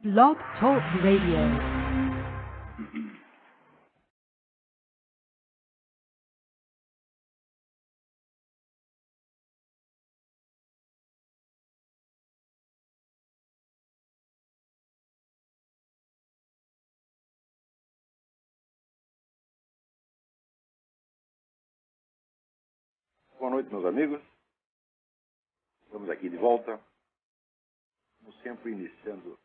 Blog Talk Radio. Boa noite, meus amigos. Estamos aqui de volta. Como sempre, iniciando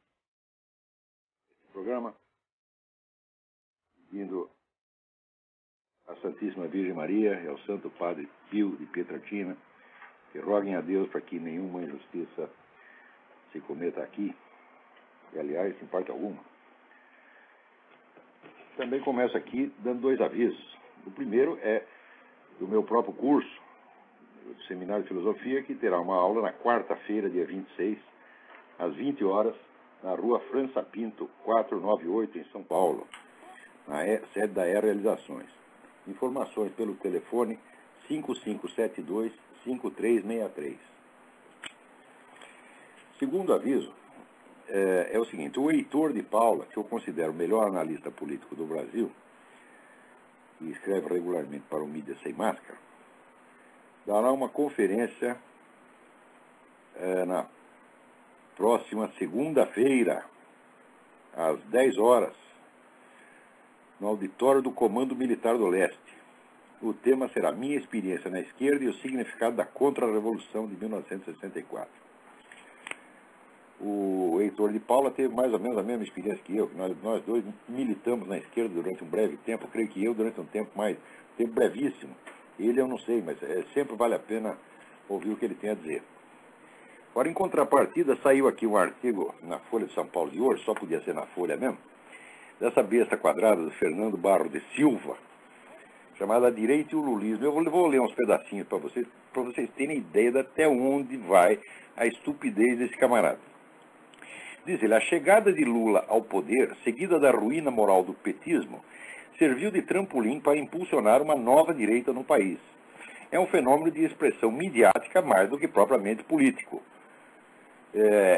esse programa, pedindo à Santíssima Virgem Maria e ao Santo Padre Pio de Pietrelcina que roguem a Deus para que nenhuma injustiça se cometa aqui, e aliás, em parte alguma. Também começo aqui dando dois avisos. O primeiro é do meu próprio curso, do Seminário de Filosofia, que terá uma aula na quarta-feira, dia 26, às 20 horas, na rua França Pinto, 498, em São Paulo, na sede da E-Realizações. Informações pelo telefone 5572-5363. Segundo aviso, é o seguinte: o Heitor de Paula, que eu considero o melhor analista político do Brasil, e escreve regularmente para o Mídia Sem Máscara, dará uma conferência na próxima segunda-feira, às 10 horas, no auditório do Comando Militar do Leste. O tema será Minha Experiência na Esquerda e o Significado da Contra-Revolução de 1964. O Heitor de Paula teve mais ou menos a mesma experiência que eu. Nós dois militamos na esquerda durante um breve tempo. Eu creio que eu durante um tempo brevíssimo. Ele eu não sei, mas sempre vale a pena ouvir o que ele tem a dizer. Agora, em contrapartida, saiu aqui um artigo na Folha de São Paulo de hoje, só podia ser na Folha mesmo, dessa besta quadrada do Fernando Barro de Silva, chamada Direito e o Lulismo. Eu vou ler uns pedacinhos para vocês terem ideia de até onde vai a estupidez desse camarada. Diz ele: a chegada de Lula ao poder, seguida da ruína moral do petismo, serviu de trampolim para impulsionar uma nova direita no país. É um fenômeno de expressão midiática mais do que propriamente político.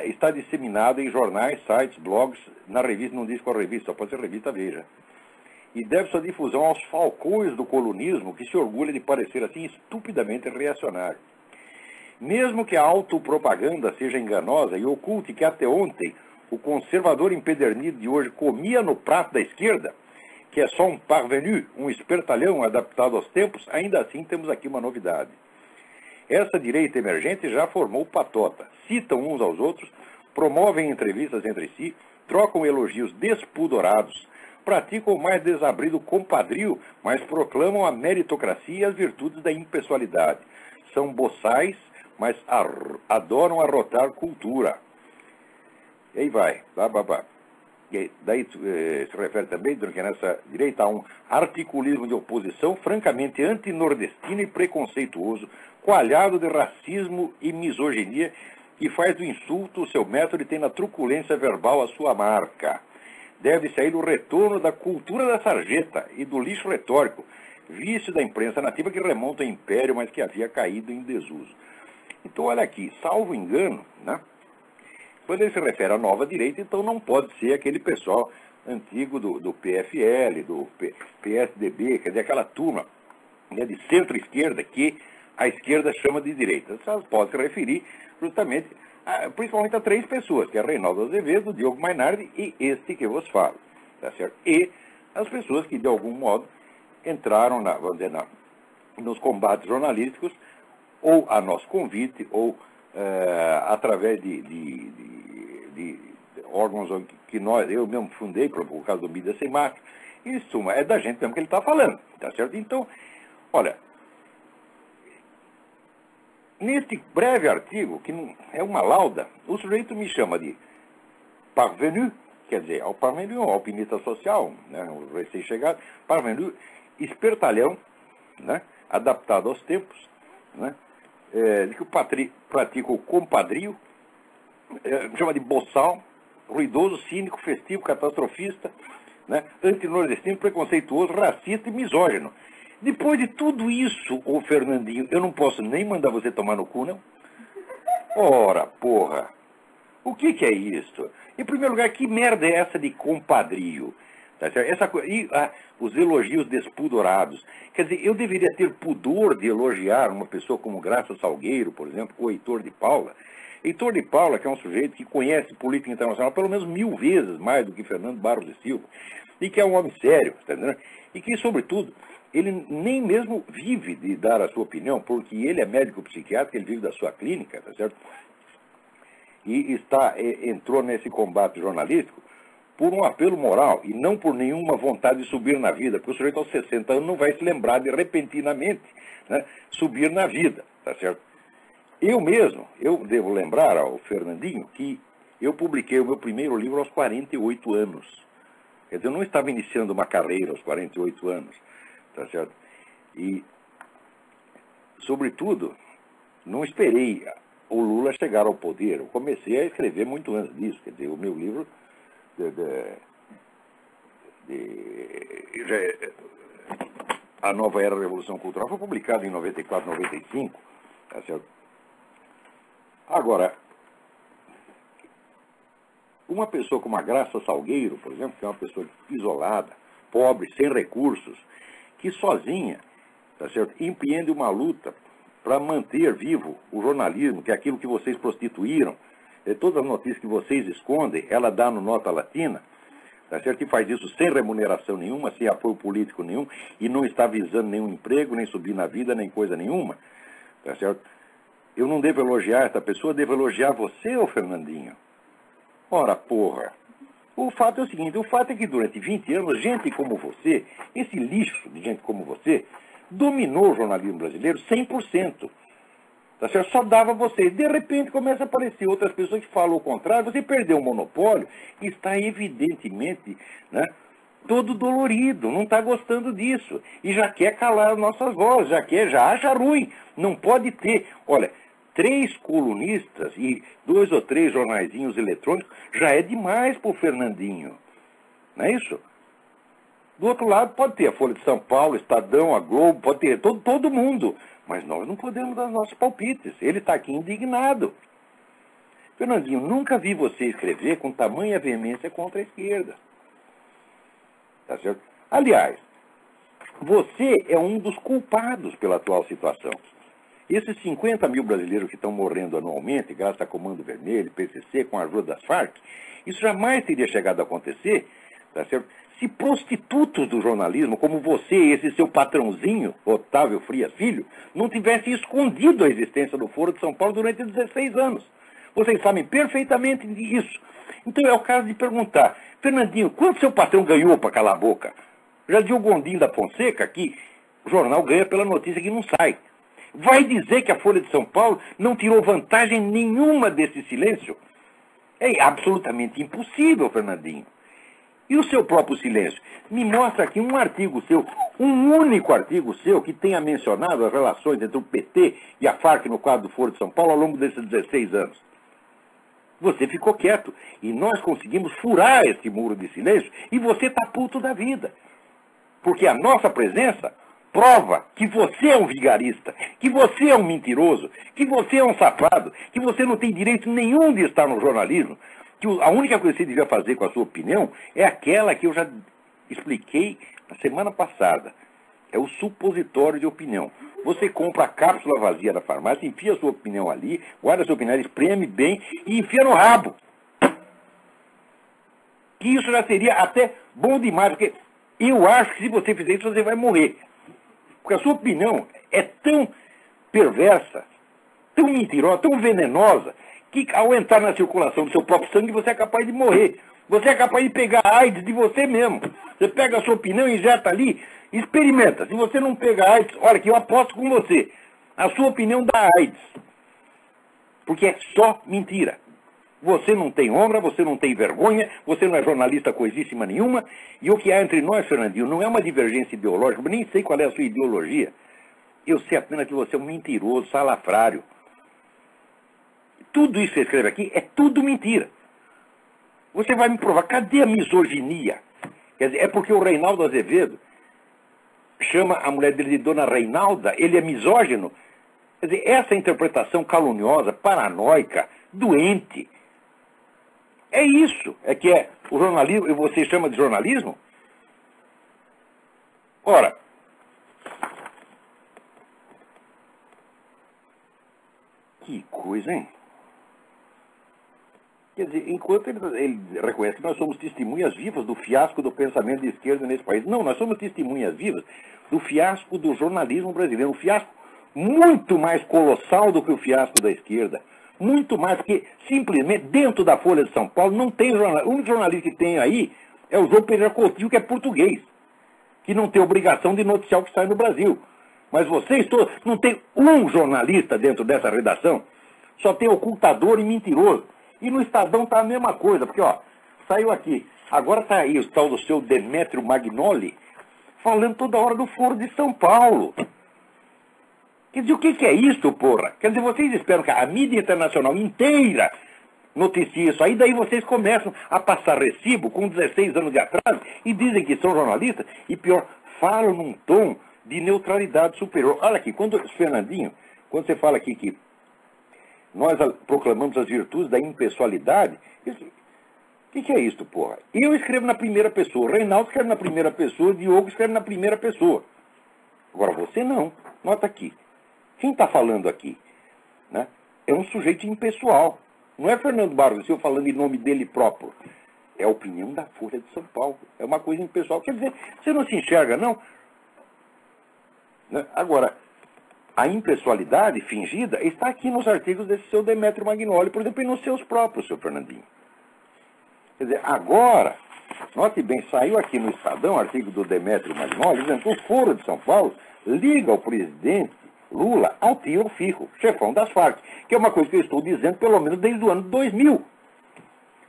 Está disseminado em jornais, sites, blogs, na revista, não diz qual revista, só pode ser revista Veja. E deve sua difusão aos falcões do colunismo, que se orgulha de parecer assim estupidamente reacionário. Mesmo que a autopropaganda seja enganosa e oculte que até ontem o conservador empedernido de hoje comia no prato da esquerda, que é só um parvenu, um espertalhão adaptado aos tempos, ainda assim temos aqui uma novidade. Essa direita emergente já formou patota, citam uns aos outros, promovem entrevistas entre si, trocam elogios despudorados, praticam o mais desabrido compadrio, mas proclamam a meritocracia e as virtudes da impessoalidade. São boçais, mas adoram arrotar cultura. E aí vai, E daí se refere também, que nessa direita há um articulismo de oposição francamente antinordestino e preconceituoso, coalhado de racismo e misoginia, que faz do insulto o seu método e tem na truculência verbal a sua marca. Deve-se a ele o retorno da cultura da sarjeta e do lixo retórico, vício da imprensa nativa que remonta ao império, mas que havia caído em desuso. Então, olha aqui, salvo engano, né? Quando ele se refere à nova direita, então não pode ser aquele pessoal antigo do PFL, do PSDB, quer dizer, aquela turma, né, de centro-esquerda que a esquerda chama de direita. Só pode se referir justamente, principalmente a três pessoas, que é Reinaldo Azevedo, Diogo Mainardi e este que vos falo. Tá certo? E as pessoas que, de algum modo, entraram nos combates jornalísticos, ou a nosso convite, ou através de órgãos que eu mesmo fundei, por causa do Mídia Sem Máscara. Em suma, é da gente mesmo que ele está falando, tá certo? Então, olha, neste breve artigo, que é uma lauda, o sujeito me chama de parvenu, quer dizer, ao parvenu, ao alpinista social, né, o recém-chegado, parvenu, espertalhão, né, adaptado aos tempos, né, que pratica o compadrio, chama de boçal, ruidoso, cínico, festivo, catastrofista, né, antinordestino, preconceituoso, racista e misógino. Depois de tudo isso, ô Fernandinho, eu não posso nem mandar você tomar no cu, não? Ora, porra, o que é isso? Em primeiro lugar, que merda é essa de compadrio? Tá certo? Os elogios despudorados. Quer dizer, eu deveria ter pudor de elogiar uma pessoa como Graça Salgueiro, por exemplo, ou Heitor de Paula. Heitor de Paula, que é um sujeito que conhece política internacional pelo menos 1000 vezes mais do que Fernando Barros de Silva, e que é um homem sério, tá entendendo? E que, sobretudo, ele nem mesmo vive de dar a sua opinião, porque ele é médico psiquiatra, ele vive da sua clínica, tá certo? E entrou nesse combate jornalístico por um apelo moral e não por nenhuma vontade de subir na vida, porque o sujeito aos 60 anos não vai se lembrar de repentinamente, né, subir na vida, tá certo? Eu mesmo, eu devo lembrar ao Fernandinho que eu publiquei o meu primeiro livro aos 48 anos. Quer dizer, eu não estava iniciando uma carreira aos 48 anos, tá certo? E, sobretudo, não esperei o Lula chegar ao poder. Eu comecei a escrever muito antes disso. Quer dizer, o meu livro A Nova Era da Revolução Cultural foi publicado em 94, 95, tá certo? Agora, uma pessoa como a Graça Salgueiro, por exemplo, que é uma pessoa isolada, pobre, sem recursos, que sozinha, tá certo, empreende uma luta para manter vivo o jornalismo, que é aquilo que vocês prostituíram, todas as notícias que vocês escondem, ela dá no Nota Latina, tá certo? E faz isso sem remuneração nenhuma, sem apoio político nenhum, e não está visando nenhum emprego, nem subir na vida, nem coisa nenhuma, tá certo? Eu não devo elogiar essa pessoa, devo elogiar você, ô Fernandinho. Ora, porra. O fato é o seguinte, o fato é que durante 20 anos, gente como você, esse lixo de gente como você, dominou o jornalismo brasileiro 100%. Tá certo? Só dava vocês. De repente começa a aparecer outras pessoas que falam o contrário, você perdeu o monopólio e está evidentemente, né, todo dolorido, não está gostando disso. E já quer calar nossas vozes, já acha ruim. Não pode ter. Olha, 3 colunistas e 2 ou 3 jornaizinhos eletrônicos já é demais para o Fernandinho. Não é isso? Do outro lado pode ter a Folha de São Paulo, Estadão, a Globo, pode ter todo mundo. Mas nós não podemos dar nossos palpites. Ele está aqui indignado. Fernandinho, nunca vi você escrever com tamanha veemência contra a esquerda. Tá certo? Aliás, você é um dos culpados pela atual situação. Esses 50 mil brasileiros que estão morrendo anualmente, graças a Comando Vermelho, PCC, com a ajuda das Farc, isso jamais teria chegado a acontecer, tá certo? Se prostitutos do jornalismo, como você e esse seu patrãozinho, Otávio Frias Filho, não tivessem escondido a existência do Foro de São Paulo durante 16 anos. Vocês sabem perfeitamente disso. Então é o caso de perguntar, Fernandinho, quanto seu patrão ganhou para calar a boca? Já dizia o Gondim da Fonseca que o jornal ganha pela notícia que não sai. Vai dizer que a Folha de São Paulo não tirou vantagem nenhuma desse silêncio? É absolutamente impossível, Fernandinho. E o seu próprio silêncio? Me mostra aqui um artigo seu, um único artigo seu que tenha mencionado as relações entre o PT e a Farc no quadro do Foro de São Paulo ao longo desses 16 anos. Você ficou quieto e nós conseguimos furar esse muro de silêncio e você está puto da vida. Porque a nossa presença prova que você é um vigarista, que você é um mentiroso, que você é um safado, que você não tem direito nenhum de estar no jornalismo, que a única coisa que você devia fazer com a sua opinião é aquela que eu já expliquei na semana passada. É o supositório de opinião. Você compra a cápsula vazia da farmácia, enfia a sua opinião ali, guarda a sua opinião, espreme bem e enfia no rabo. Que isso já seria até bom demais, porque eu acho que se você fizer isso, você vai morrer. Porque a sua opinião é tão perversa, tão mentirosa, tão venenosa, que ao entrar na circulação do seu próprio sangue, você é capaz de morrer. Você é capaz de pegar a AIDS de você mesmo. Você pega a sua opinião e injeta ali, experimenta. Se você não pegar AIDS, olha que eu aposto com você. A sua opinião dá AIDS. Porque é só mentira. Você não tem honra, você não tem vergonha, você não é jornalista coisíssima nenhuma. E o que há entre nós, Fernandinho, não é uma divergência ideológica, eu nem sei qual é a sua ideologia. Eu sei apenas que você é um mentiroso, salafrário. Tudo isso que você escreve aqui é tudo mentira. Você vai me provar, cadê a misoginia? Quer dizer, é porque o Reinaldo Azevedo chama a mulher dele de Dona Reinalda, ele é misógino. Quer dizer, essa interpretação caluniosa, paranoica, doente, É isso, é que é o jornalismo, e você chama de jornalismo? Ora, que coisa, hein? Quer dizer, enquanto ele reconhece que nós somos testemunhas vivas do fiasco do pensamento de esquerda nesse país. Não, nós somos testemunhas vivas do fiasco do jornalismo brasileiro. Um fiasco muito mais colossal do que o fiasco da esquerda. Muito mais, porque simplesmente dentro da Folha de São Paulo não tem jornalista. O único jornalista que tem aí é o João Pereira Coutinho, que é português, que não tem obrigação de noticiar o que sai no Brasil. Mas vocês todos, não tem um jornalista dentro dessa redação, só tem ocultador e mentiroso. E no Estadão está a mesma coisa, porque ó, saiu aqui, agora está aí o tal do seu Demétrio Magnoli, falando toda hora do Foro de São Paulo. Quer dizer, o que é isso, porra? Quer dizer, vocês esperam que a mídia internacional inteira noticie isso aí, daí vocês começam a passar recibo com 16 anos de atraso e dizem que são jornalistas, e pior, falam num tom de neutralidade superior. Olha aqui, Fernandinho, quando você fala aqui que nós proclamamos as virtudes da impessoalidade, o que é isso, porra? Eu escrevo na primeira pessoa, Reinaldo escreve na primeira pessoa, Diogo escreve na primeira pessoa. Agora você não, nota aqui. Quem está falando aqui, né, é um sujeito impessoal. Não é Fernando Barros Silva falando em nome dele próprio. É a opinião da Folha de São Paulo. É uma coisa impessoal. Quer dizer, você não se enxerga, não? Né? Agora, a impessoalidade fingida está aqui nos artigos desse seu Demétrio Magnoli, por exemplo, e nos seus próprios, seu Fernandinho. Quer dizer, agora, note bem, saiu aqui no Estadão, artigo do Demétrio Magnoli, dizendo que o Foro de São Paulo liga o presidente Lula ao tio Fico, chefão das Farc, que é uma coisa que eu estou dizendo pelo menos desde o ano 2000.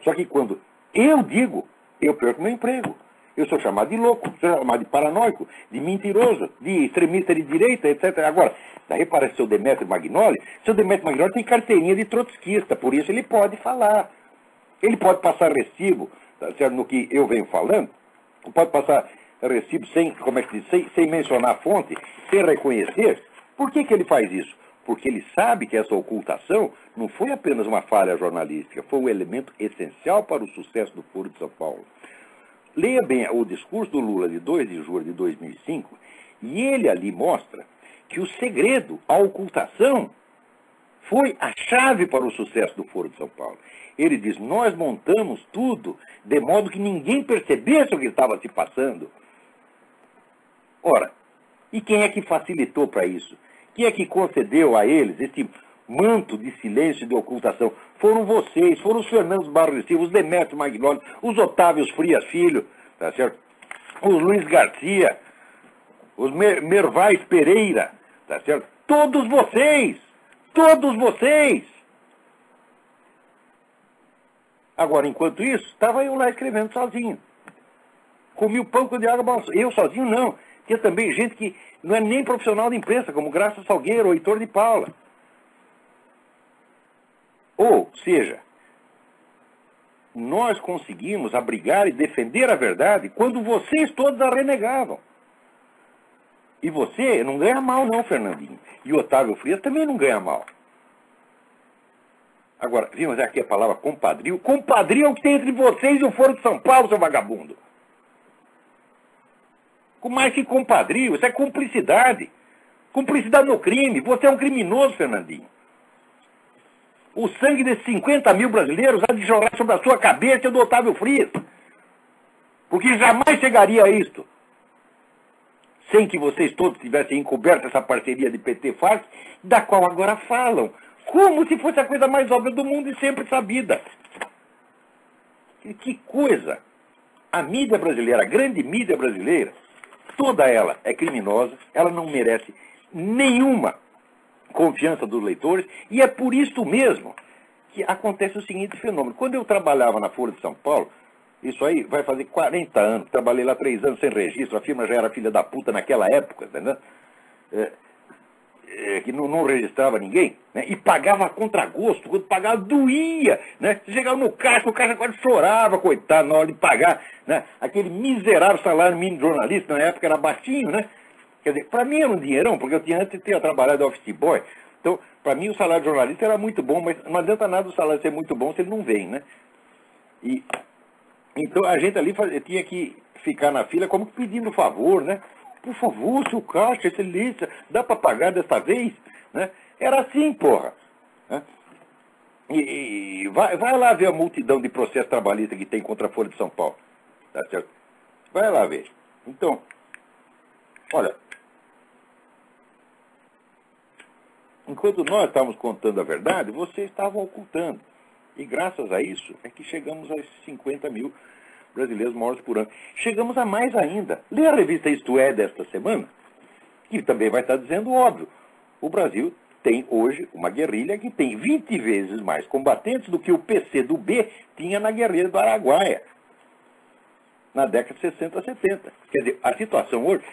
Só que quando eu digo, eu perco meu emprego. Eu sou chamado de louco, sou chamado de paranoico, de mentiroso, de extremista de direita, etc. Agora, daí parece seu Demétrio Magnoli. Seu Demétrio Magnoli tem carteirinha de trotskista, por isso ele pode falar. Ele pode passar recibo, tá certo, no que eu venho falando, pode passar recibo sem, como é que diz, sem mencionar a fonte, sem reconhecer. Por que ele faz isso? Porque ele sabe que essa ocultação não foi apenas uma falha jornalística, foi um elemento essencial para o sucesso do Foro de São Paulo. Leia bem o discurso do Lula de 2 de julho de 2005, e ele ali mostra que o segredo, a ocultação, foi a chave para o sucesso do Foro de São Paulo. Ele diz, nós montamos tudo de modo que ninguém percebesse o que estava se passando. Ora, e quem é que facilitou para isso? Quem é que concedeu a eles esse manto de silêncio e de ocultação? Foram vocês, foram os Fernandos Barros Silva, os Demétrio Magnoli, os Otávios Frias Filho, tá certo? Os Luiz Garcia, os Mervais Pereira, tá certo? Todos vocês! Todos vocês! Agora, enquanto isso, estava eu lá escrevendo sozinho. Comi o pão com de água balançou. Eu sozinho não. Tinha também gente que não é nem profissional de imprensa, como Graça Salgueiro ou Heitor de Paula. Ou seja, nós conseguimos abrigar e defender a verdade quando vocês todos a renegavam. E você não ganha mal não, Fernandinho. E o Otávio Frias também não ganha mal. Agora, vimos aqui a palavra compadrio. Compadrio é o que tem entre vocês e o Foro de São Paulo, seu vagabundo. Com mais que compadrio, isso é cumplicidade. Cumplicidade no crime. Você é um criminoso, Fernandinho. O sangue desses 50 mil brasileiros há de jorrar sobre a sua cabeça e do Otávio Frias. Porque jamais chegaria a isto sem que vocês todos tivessem encoberto essa parceria de PT-FARC, da qual agora falam, como se fosse a coisa mais óbvia do mundo e sempre sabida. Que coisa! A mídia brasileira, a grande mídia brasileira, toda ela é criminosa, ela não merece nenhuma confiança dos leitores, e é por isso mesmo que acontece o seguinte fenômeno. Quando eu trabalhava na Folha de São Paulo, isso aí vai fazer 40 anos, trabalhei lá 3 anos sem registro, a firma já era filha da puta naquela época, entendeu? Que não registrava ninguém, né? E pagava a contragosto, quando pagava doía, né? Você chegava no caixa, o caixa quase chorava, coitado, na hora de pagar, né? Aquele miserável salário mínimo de jornalista, na época era baixinho, né? Quer dizer, para mim era um dinheirão, porque eu antes tinha trabalhado de office boy, então, para mim o salário de jornalista era muito bom, mas não adianta nada o salário ser muito bom se ele não vem, né? E, então a gente ali tinha que ficar na fila como pedindo favor, né? Por favor, seu Caixa, excelência, dá para pagar dessa vez? Né? Era assim, porra. Né? E vai lá ver a multidão de processo trabalhista que tem contra a Folha de São Paulo. Tá certo? Vai lá ver. Então, olha, enquanto nós estávamos contando a verdade, vocês estavam ocultando. E graças a isso é que chegamos a esses 50 mil brasileiros mortos por ano. Chegamos a mais ainda. Lê a revista Isto É desta semana, que também vai estar dizendo óbvio. O Brasil tem hoje uma guerrilha que tem 20 vezes mais combatentes do que o PCdoB tinha na guerrilha do Araguaia, na década de 60, 70. Quer dizer, a situação hoje,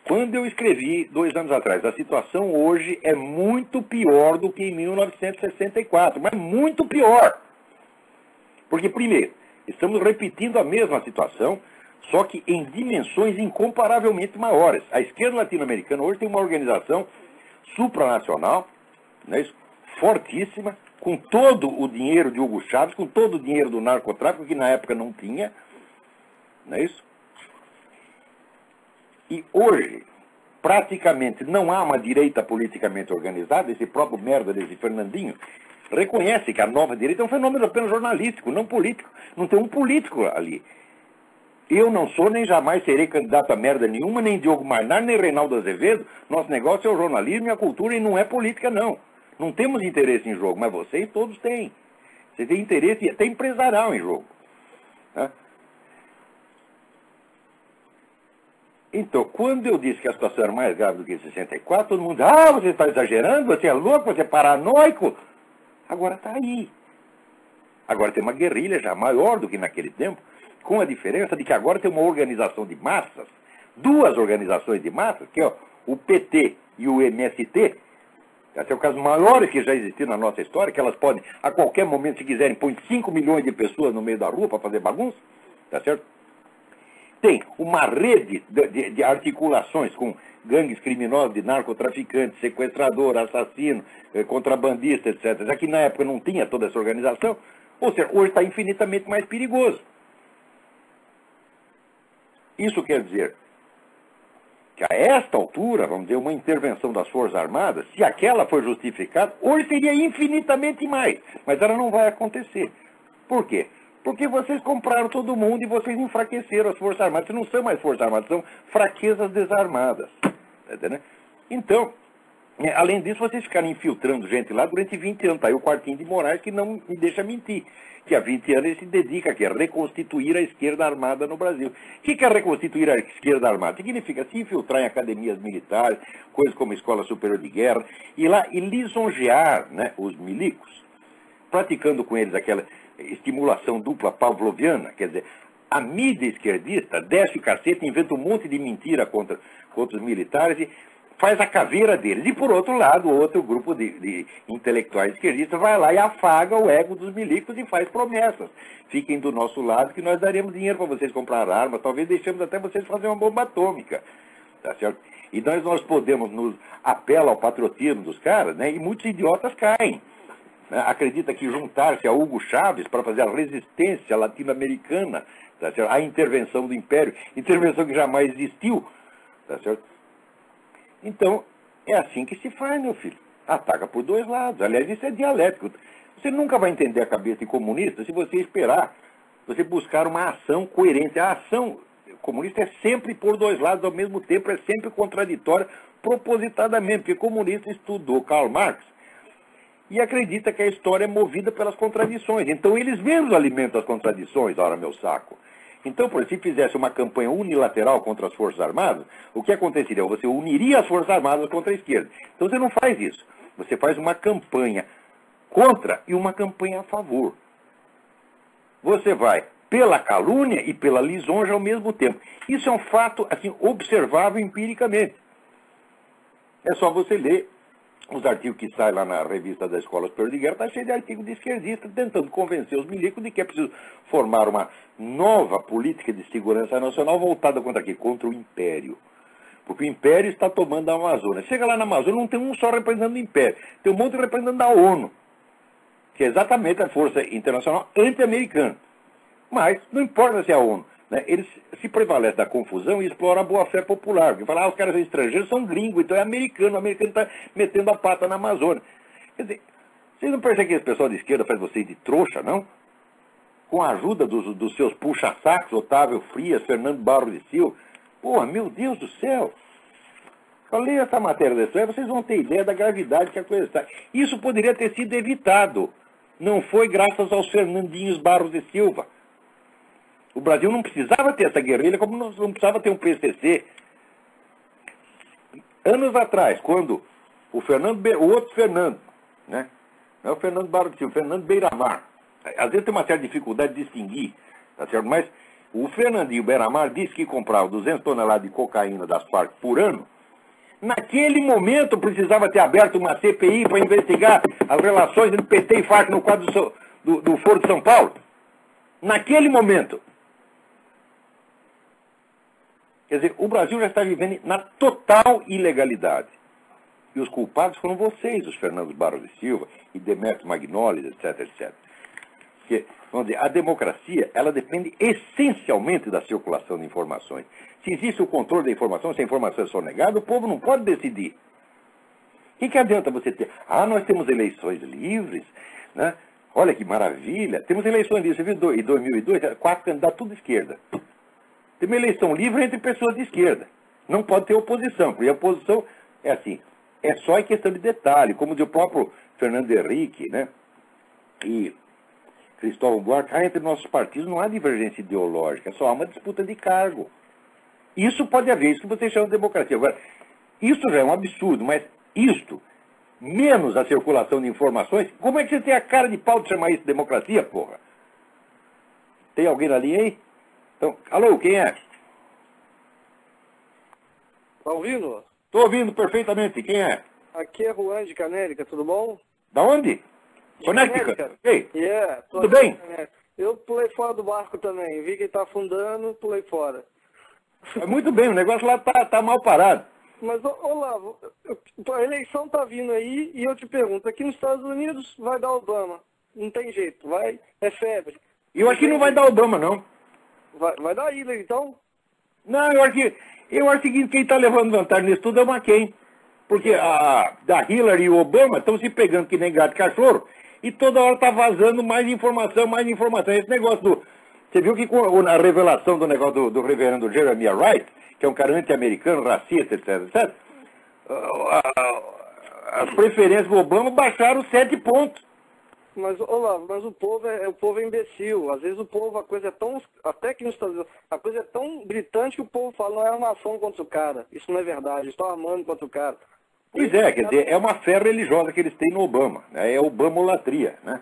quando eu escrevi 2 anos atrás, a situação hoje é muito pior do que em 1964, mas muito pior. Porque, primeiro, estamos repetindo a mesma situação, só que em dimensões incomparavelmente maiores. A esquerda latino-americana hoje tem uma organização supranacional, não é isso? Fortíssima, com todo o dinheiro de Hugo Chávez, com todo o dinheiro do narcotráfico, que na época não tinha, não é isso? E hoje, praticamente não há uma direita politicamente organizada. Esse próprio merda desse Fernandinho reconhece que a nova direita é um fenômeno apenas jornalístico, não político. Não tem um político ali. Eu não sou, nem jamais serei candidato a merda nenhuma, nem Diogo Maynard, nem Reinaldo Azevedo. Nosso negócio é o jornalismo e a cultura e não é política, não. Não temos interesse em jogo, mas vocês todos têm. Você tem interesse e até empresarial em jogo. Tá? Então, quando eu disse que a situação era mais grave do que em 64, todo mundo diz, você está exagerando, você é louco, você é paranoico. Agora está aí. Agora tem uma guerrilha já maior do que naquele tempo, com a diferença de que agora tem uma organização de massas, 2 organizações de massas, que é o PT e o MST, são os casos maiores que já existiram na nossa história, que elas podem, a qualquer momento, se quiserem, pôr 5 milhões de pessoas no meio da rua para fazer bagunça, tá certo? Tem uma rede de articulações com gangues criminosos, de narcotraficantes, sequestrador, assassino, contrabandista, etc. Já que na época não tinha toda essa organização, ou seja, hoje está infinitamente mais perigoso. Isso quer dizer que a esta altura, vamos dizer, uma intervenção das Forças Armadas, se aquela for justificada, hoje seria infinitamente mais. Mas ela não vai acontecer. Por quê? Porque vocês compraram todo mundo e vocês enfraqueceram as Forças Armadas. Não são mais Forças Armadas, são fraquezas desarmadas. Tá entendendo? Então, além disso, vocês ficaram infiltrando gente lá durante 20 anos. Tá aí o Quartinho de Moraes que não me deixa mentir. Que há 20 anos ele se dedica aqui a reconstituir a esquerda armada no Brasil. O que é reconstituir a esquerda armada? Significa se infiltrar em academias militares, coisas como a Escola Superior de Guerra, ir lá e lisonjear, né, os milicos, praticando com eles aquela estimulação dupla pavloviana, quer dizer, a mídia esquerdista desce o cacete, inventa um monte de mentira contra os militares e faz a caveira deles. E, por outro lado, outro grupo de intelectuais esquerdistas vai lá e afaga o ego dos milicos e faz promessas. Fiquem do nosso lado que nós daremos dinheiro para vocês comprar armas, talvez deixemos até vocês fazer uma bomba atômica. Tá certo? E nós podemos nos apelar ao patriotismo dos caras, né? E muitos idiotas caem. Acredita que juntar-se a Hugo Chávez para fazer a resistência latino-americana, tá certo? A intervenção do Império, intervenção que jamais existiu, tá certo? Então, é assim que se faz, meu filho. Ataca por 2 lados. Aliás, isso é dialético. Você nunca vai entender a cabeça de comunista se você esperar, você buscar uma ação coerente. A ação comunista é sempre por 2 lados ao mesmo tempo, é sempre contraditória, propositadamente, porque comunista estudou Karl Marx e acredita que a história é movida pelas contradições. Então, eles mesmos alimentam as contradições, ora, meu saco. Então, por exemplo, se fizesse uma campanha unilateral contra as Forças Armadas, o que aconteceria? Você uniria as Forças Armadas contra a esquerda. Então, você não faz isso. Você faz uma campanha contra e uma campanha a favor. Você vai pela calúnia e pela lisonja ao mesmo tempo. Isso é um fato assim, observável empiricamente. É só você ler os artigos que saem lá na revista da Escola Superior de Guerra, está cheio de artigos de esquerdistas tentando convencer os milicos de que é preciso formar uma nova política de segurança nacional voltada contra quê? Contra o Império. Porque o Império está tomando a Amazônia. Chega lá na Amazônia, não tem um só representante do Império. Tem um monte de representante da ONU, que é exatamente a força internacional anti-americana. Mas não importa se é a ONU. Né? Eles se prevalecem da confusão e exploram a boa-fé popular. Porque falam, os caras estrangeiros são gringos, então é americano. O americano está metendo a pata na Amazônia. Quer dizer, vocês não percebem que esse pessoal de esquerda faz vocês de trouxa, não? Com a ajuda dos seus puxa-sacos, Otávio Frias, Fernando Barros de Silva. Porra, meu Deus do céu! Falei essa matéria desse aí, vocês vão ter ideia da gravidade que a coisa está. Isso poderia ter sido evitado. Não foi graças aos Fernandinhos Barros de Silva. O Brasil não precisava ter essa guerrilha, como não precisava ter um PCC. Anos atrás, quando o outro Fernando, né? Não é o Fernando Barros de Silva, o Fernando Beiramar. Às vezes tem uma certa dificuldade de distinguir, tá certo? Mas o Fernandinho Beiramar disse que comprava 200 toneladas de cocaína das Farc por ano. Naquele momento precisava ter aberto uma CPI para investigar as relações entre PT e Farc no quadro do Foro de São Paulo. Naquele momento. Quer dizer, o Brasil já está vivendo na total ilegalidade. E os culpados foram vocês, os Fernandos Barros de Silva e Demetrio Magnoli, etc, etc. Porque, vamos dizer, a democracia, ela depende essencialmente da circulação de informações. Se existe o controle da informação, se a informação é sonegada, o povo não pode decidir. O que adianta você ter? Ah, nós temos eleições livres, né? Olha que maravilha. Temos eleições livres. Você viu, em 2002, 4 candidatos tudo de esquerda. Tem uma eleição livre entre pessoas de esquerda. Não pode ter oposição, porque a oposição é assim, é só em questão de detalhe, como diz o próprio Fernando Henrique, né? E Cristóvão Buarque, entre nossos partidos não há divergência ideológica, só há uma disputa de cargo. Isso pode haver, isso que vocês chamam de democracia. Agora, isso já é um absurdo, mas isto, menos a circulação de informações, como é que você tem a cara de pau de chamar isso de democracia, porra? Tem alguém na linha aí? Então, alô, quem é? Tá ouvindo? Estou ouvindo perfeitamente, quem é? Aqui é Juan de Canérica, tudo bom? Da onde? De Connecticut. Ei, Yeah, tudo bem? Eu pulei fora do barco também, vi que ele tá afundando, pulei fora. Muito bem, o negócio lá tá mal parado. Mas, Olavo, a eleição tá vindo aí e eu te pergunto, aqui nos Estados Unidos vai dar Obama, não tem jeito, é febre. E eu acho que não vai dar Obama, não. Vai dar Hillary, então? Não, eu acho o seguinte, quem está levando vantagem nisso tudo é o McCain. Porque da Hillary e o Obama estão se pegando que nem gato e cachorro e toda hora está vazando mais informação, mais informação. Esse negócio Você viu que com a revelação do negócio do reverendo Jeremiah Wright, que é um cara anti-americano, racista, etc, etc, as preferências do Obama baixaram 7 pontos. Mas, Olavo, mas o povo é imbecil. Às vezes o povo, a coisa é tão, até que nos Estados Unidos, a coisa é tão gritante que o povo fala, não é armação contra o cara. Isso não é verdade, estão armando contra o cara. Pois é, quer dizer, é uma fé religiosa que eles têm no Obama, né? É obamolatria, né?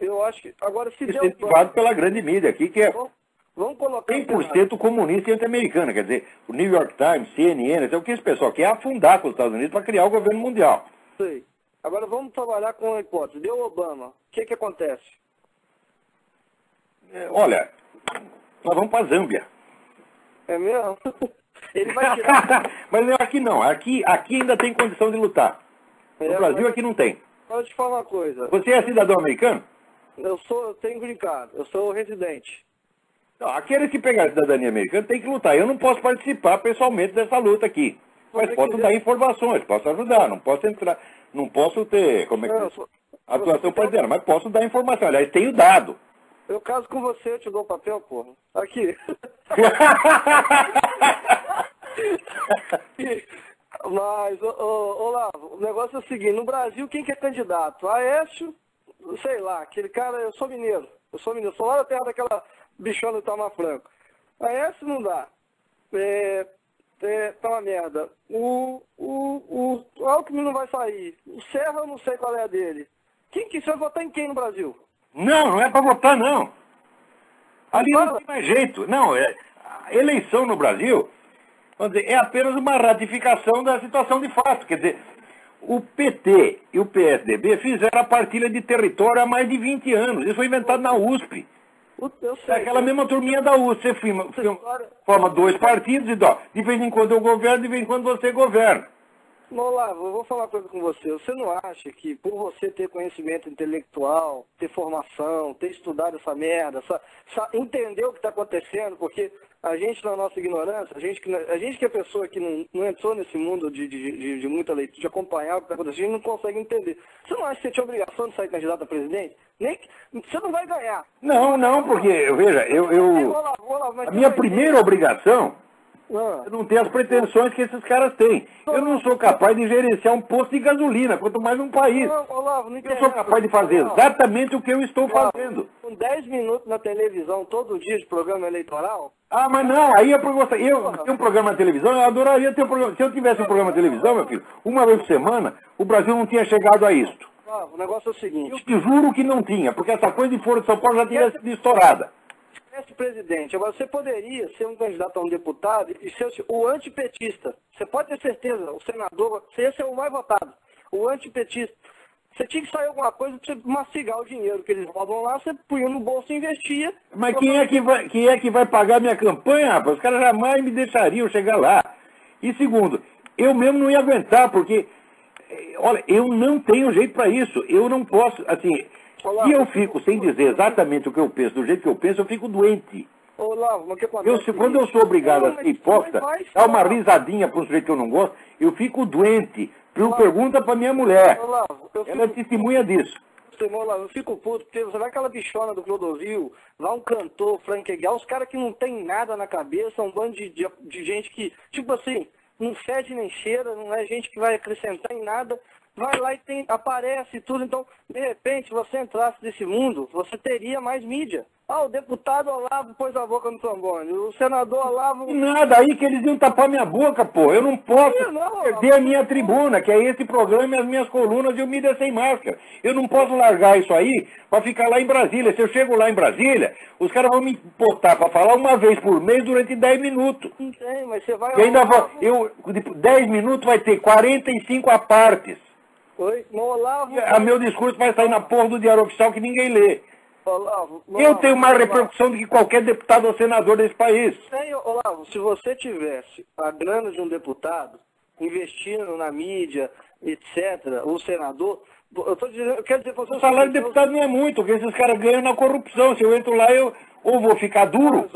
Eu acho que, agora se deu... Incentivado pela grande mídia aqui, que é vamos colocar 100% comunista e anti-americana. Quer dizer, o New York Times, CNN, é o que esse pessoal quer afundar com os Estados Unidos para criar o governo mundial. Sei. Agora vamos trabalhar com a hipótese. Deu Obama, o que acontece? Olha, nós vamos para a Zâmbia. É mesmo? Ele vai tirar... Mas eu acho que não. Aqui ainda tem condição de lutar. No Brasil aqui não tem. Deixa eu te falar uma coisa. Você é cidadão americano? Eu tenho green card, eu sou residente. Não, aquele que pegar a cidadania americana tem que lutar. Eu não posso participar pessoalmente dessa luta aqui. Mas posso dar informações, posso ajudar, não posso entrar, não posso ter, como é que atuação partidária, mas posso dar informação. Aliás, tenho dado. Eu caso com você, eu te dou o papel, porra. Aqui. Mas, Olavo, o negócio é o seguinte, no Brasil, quem que é candidato? Aécio, sei lá, aquele cara, eu sou mineiro, sou lá da terra daquela bichona do Itamar Franco. Aécio não dá. Tá uma merda. O Alckmin não vai sair. O Serra eu não sei qual é a dele. Você vai votar em quem no Brasil? Não é para votar, não. Ali não tem mais jeito. Não, a eleição no Brasil, vamos dizer, é apenas uma ratificação da situação de fato. Quer dizer, o PT e o PSDB fizeram a partilha de território há mais de 20 anos. Isso foi inventado na USP. Eu sei. É aquela mesma turminha da USP. Você forma 2 partidos e de vez em quando eu governo, de vez em quando você governa. Olavo, eu vou falar uma coisa com você. Você não acha que por você ter conhecimento intelectual, ter formação, ter estudado essa merda, entender o que está acontecendo, porque a gente, na nossa ignorância, a gente que é pessoa que não entrou nesse mundo de muita leitura, de acompanhar o que está acontecendo, a gente não consegue entender. Você não acha que você tinha obrigação de sair candidato a presidente? Você não vai ganhar. Não, porque, veja, a minha primeira obrigação é não ter as pretensões que esses caras têm. Eu não sou capaz de gerenciar um posto de gasolina, quanto mais um país. Eu sou capaz de fazer exatamente o que eu estou fazendo. Com 10 minutos na televisão, todo dia de programa eleitoral... Ah, mas não, aí é por você. Eu tenho um programa na televisão, eu adoraria ter um programa. Se eu tivesse um programa na televisão, meu filho, uma vez por semana, o Brasil não tinha chegado a isto. O negócio é o seguinte... Eu te juro que não tinha, porque essa coisa de Foro de São Paulo já tinha sido estourada. Presidente, agora você poderia ser um candidato a um deputado e ser o antipetista. Você pode ter certeza, o senador, você ia ser o mais votado, o antipetista. Você tinha que sair alguma coisa para você mastigar o dinheiro que eles roubam lá, você punha no bolso e investia. Mas quem é que vai pagar minha campanha, rapaz? Os caras jamais me deixariam chegar lá. E segundo, eu mesmo não ia aguentar, porque, olha, eu não tenho jeito para isso. Eu não posso, assim... Se eu fico sem dizer exatamente o que eu penso, do jeito que eu penso, eu fico doente. Olavo, mas o que acontece? Quando eu sou obrigado a ser hipócrita, dar uma risadinha para um sujeito que eu não gosto, eu fico doente. Pergunta para minha mulher. Ela é testemunha disso. Eu fico puto, porque você vai aquela bichona do Clodovil, lá um cantor, Frank Aguiar, os caras que não tem nada na cabeça, um bando de gente que, tipo assim, não fede nem cheira, não é gente que vai acrescentar em nada. Vai lá e aparece tudo, então, de repente, se você entrasse nesse mundo, você teria mais mídia. O deputado Olavo pôs a boca no trombone, o senador Olavo... Nada, aí que eles iam tapar minha boca, pô. Eu não posso perder a minha tribuna, que é esse programa e as minhas colunas e o Mídia Sem Máscara. Eu não posso largar isso aí para ficar lá em Brasília. Se eu chego lá em Brasília, os caras vão me botar para falar uma vez por mês durante 10 minutos. Não tem, mas você vai... E ainda 10 minutos vai ter 45 apartes. Oi? Olavo... Meu discurso vai sair na porra do Diário Oficial que ninguém lê. Olavo, eu tenho mais repercussão do que qualquer deputado ou senador desse país. Olavo, se você tivesse a grana de um deputado, investindo na mídia, etc., o senador, eu quero dizer... O salário de deputado não é muito, porque esses caras ganham na corrupção. Se eu entro lá, eu ou vou ficar duro,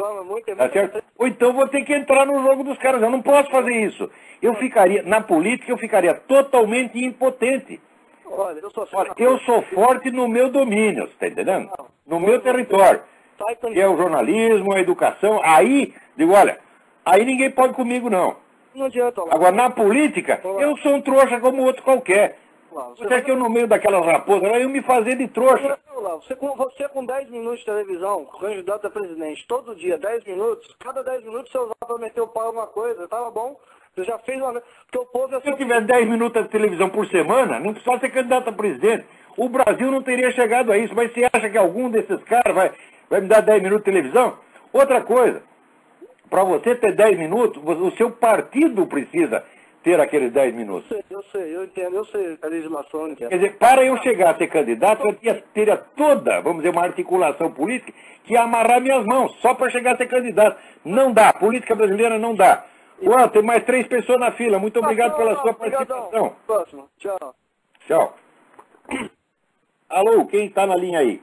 tá certo? Ou então vou ter que entrar no jogo dos caras. Eu não posso fazer isso. Na política, eu ficaria totalmente impotente. Olha, eu sou forte no meu domínio, você está entendendo? No meu território. Que é o jornalismo, a educação. Aí, digo, olha, aí ninguém pode comigo, não. Não adianta, Olavo. Agora, na política, eu sou um trouxa como outro qualquer. Você acha que eu, no meio daquelas raposas, eu me fazer de trouxa? Você com 10 minutos de televisão, candidato a presidente, todo dia, 10 minutos, cada 10 minutos você usava para meter o pau em alguma coisa, tava bom. Você já fez uma... Porque o povo Se eu tivesse 10 minutos de televisão por semana, não precisava ser candidato a presidente. O Brasil não teria chegado a isso. Mas você acha que algum desses caras vai me dar 10 minutos de televisão? Outra coisa, para você ter 10 minutos, o seu partido precisa ter aqueles 10 minutos. Eu entendo, eu sei a legislação. Quer dizer, para eu chegar a ser candidato, eu teria toda, vamos dizer, uma articulação política que ia amarrar minhas mãos, só para chegar a ser candidato. Não dá, a política brasileira não dá. Tem mais 3 pessoas na fila. Muito obrigado pela sua participação. Próximo. Tchau. Tchau. Alô, quem está na linha aí?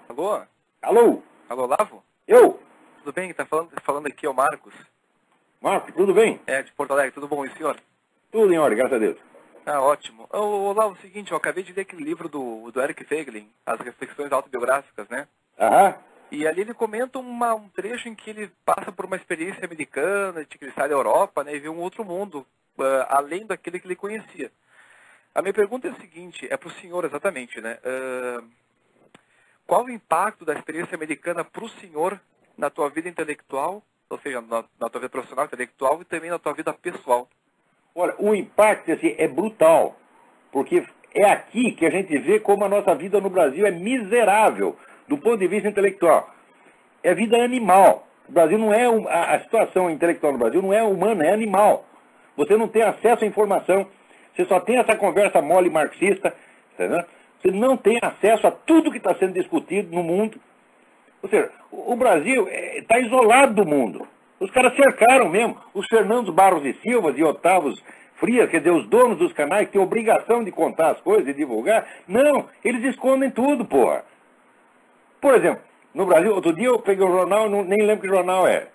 Alô? Alô? Alô, Lavo? Eu? Tudo bem? Tá falando aqui é o Marcos. Marcos, tudo bem? De Porto Alegre. Tudo bom, e o senhor? Tudo em ordem, graças a Deus. Ótimo. Lavo, é o seguinte, eu acabei de ler aquele livro do Eric Feiglin, As Reflexões Autobiográficas, né? Aham. E ali ele comenta um trecho em que ele passa por uma experiência americana, de que ele sai da Europa, né, e vê um outro mundo, além daquele que ele conhecia. A minha pergunta é a seguinte, é para o senhor exatamente, né? Qual o impacto da experiência americana para o senhor na tua vida intelectual, ou seja, na tua vida profissional, intelectual, e também na tua vida pessoal? Olha, o impacto assim, é brutal, porque é aqui que a gente vê como a nossa vida no Brasil é miserável, do ponto de vista intelectual. É vida animal. O Brasil não é a situação intelectual no Brasil não é humana, é animal. Você não tem acesso à informação, você só tem essa conversa mole marxista, entendeu? Você não tem acesso a tudo que está sendo discutido no mundo. Ou seja, o Brasil está isolado do mundo. Os caras cercaram mesmo. Os Fernandos Barros e Silvas e Otávos frias, quer dizer, os donos dos canais têm obrigação de contar as coisas e divulgar. Não, eles escondem tudo, porra. Por exemplo, no Brasil, outro dia eu peguei um jornal, nem lembro que jornal era.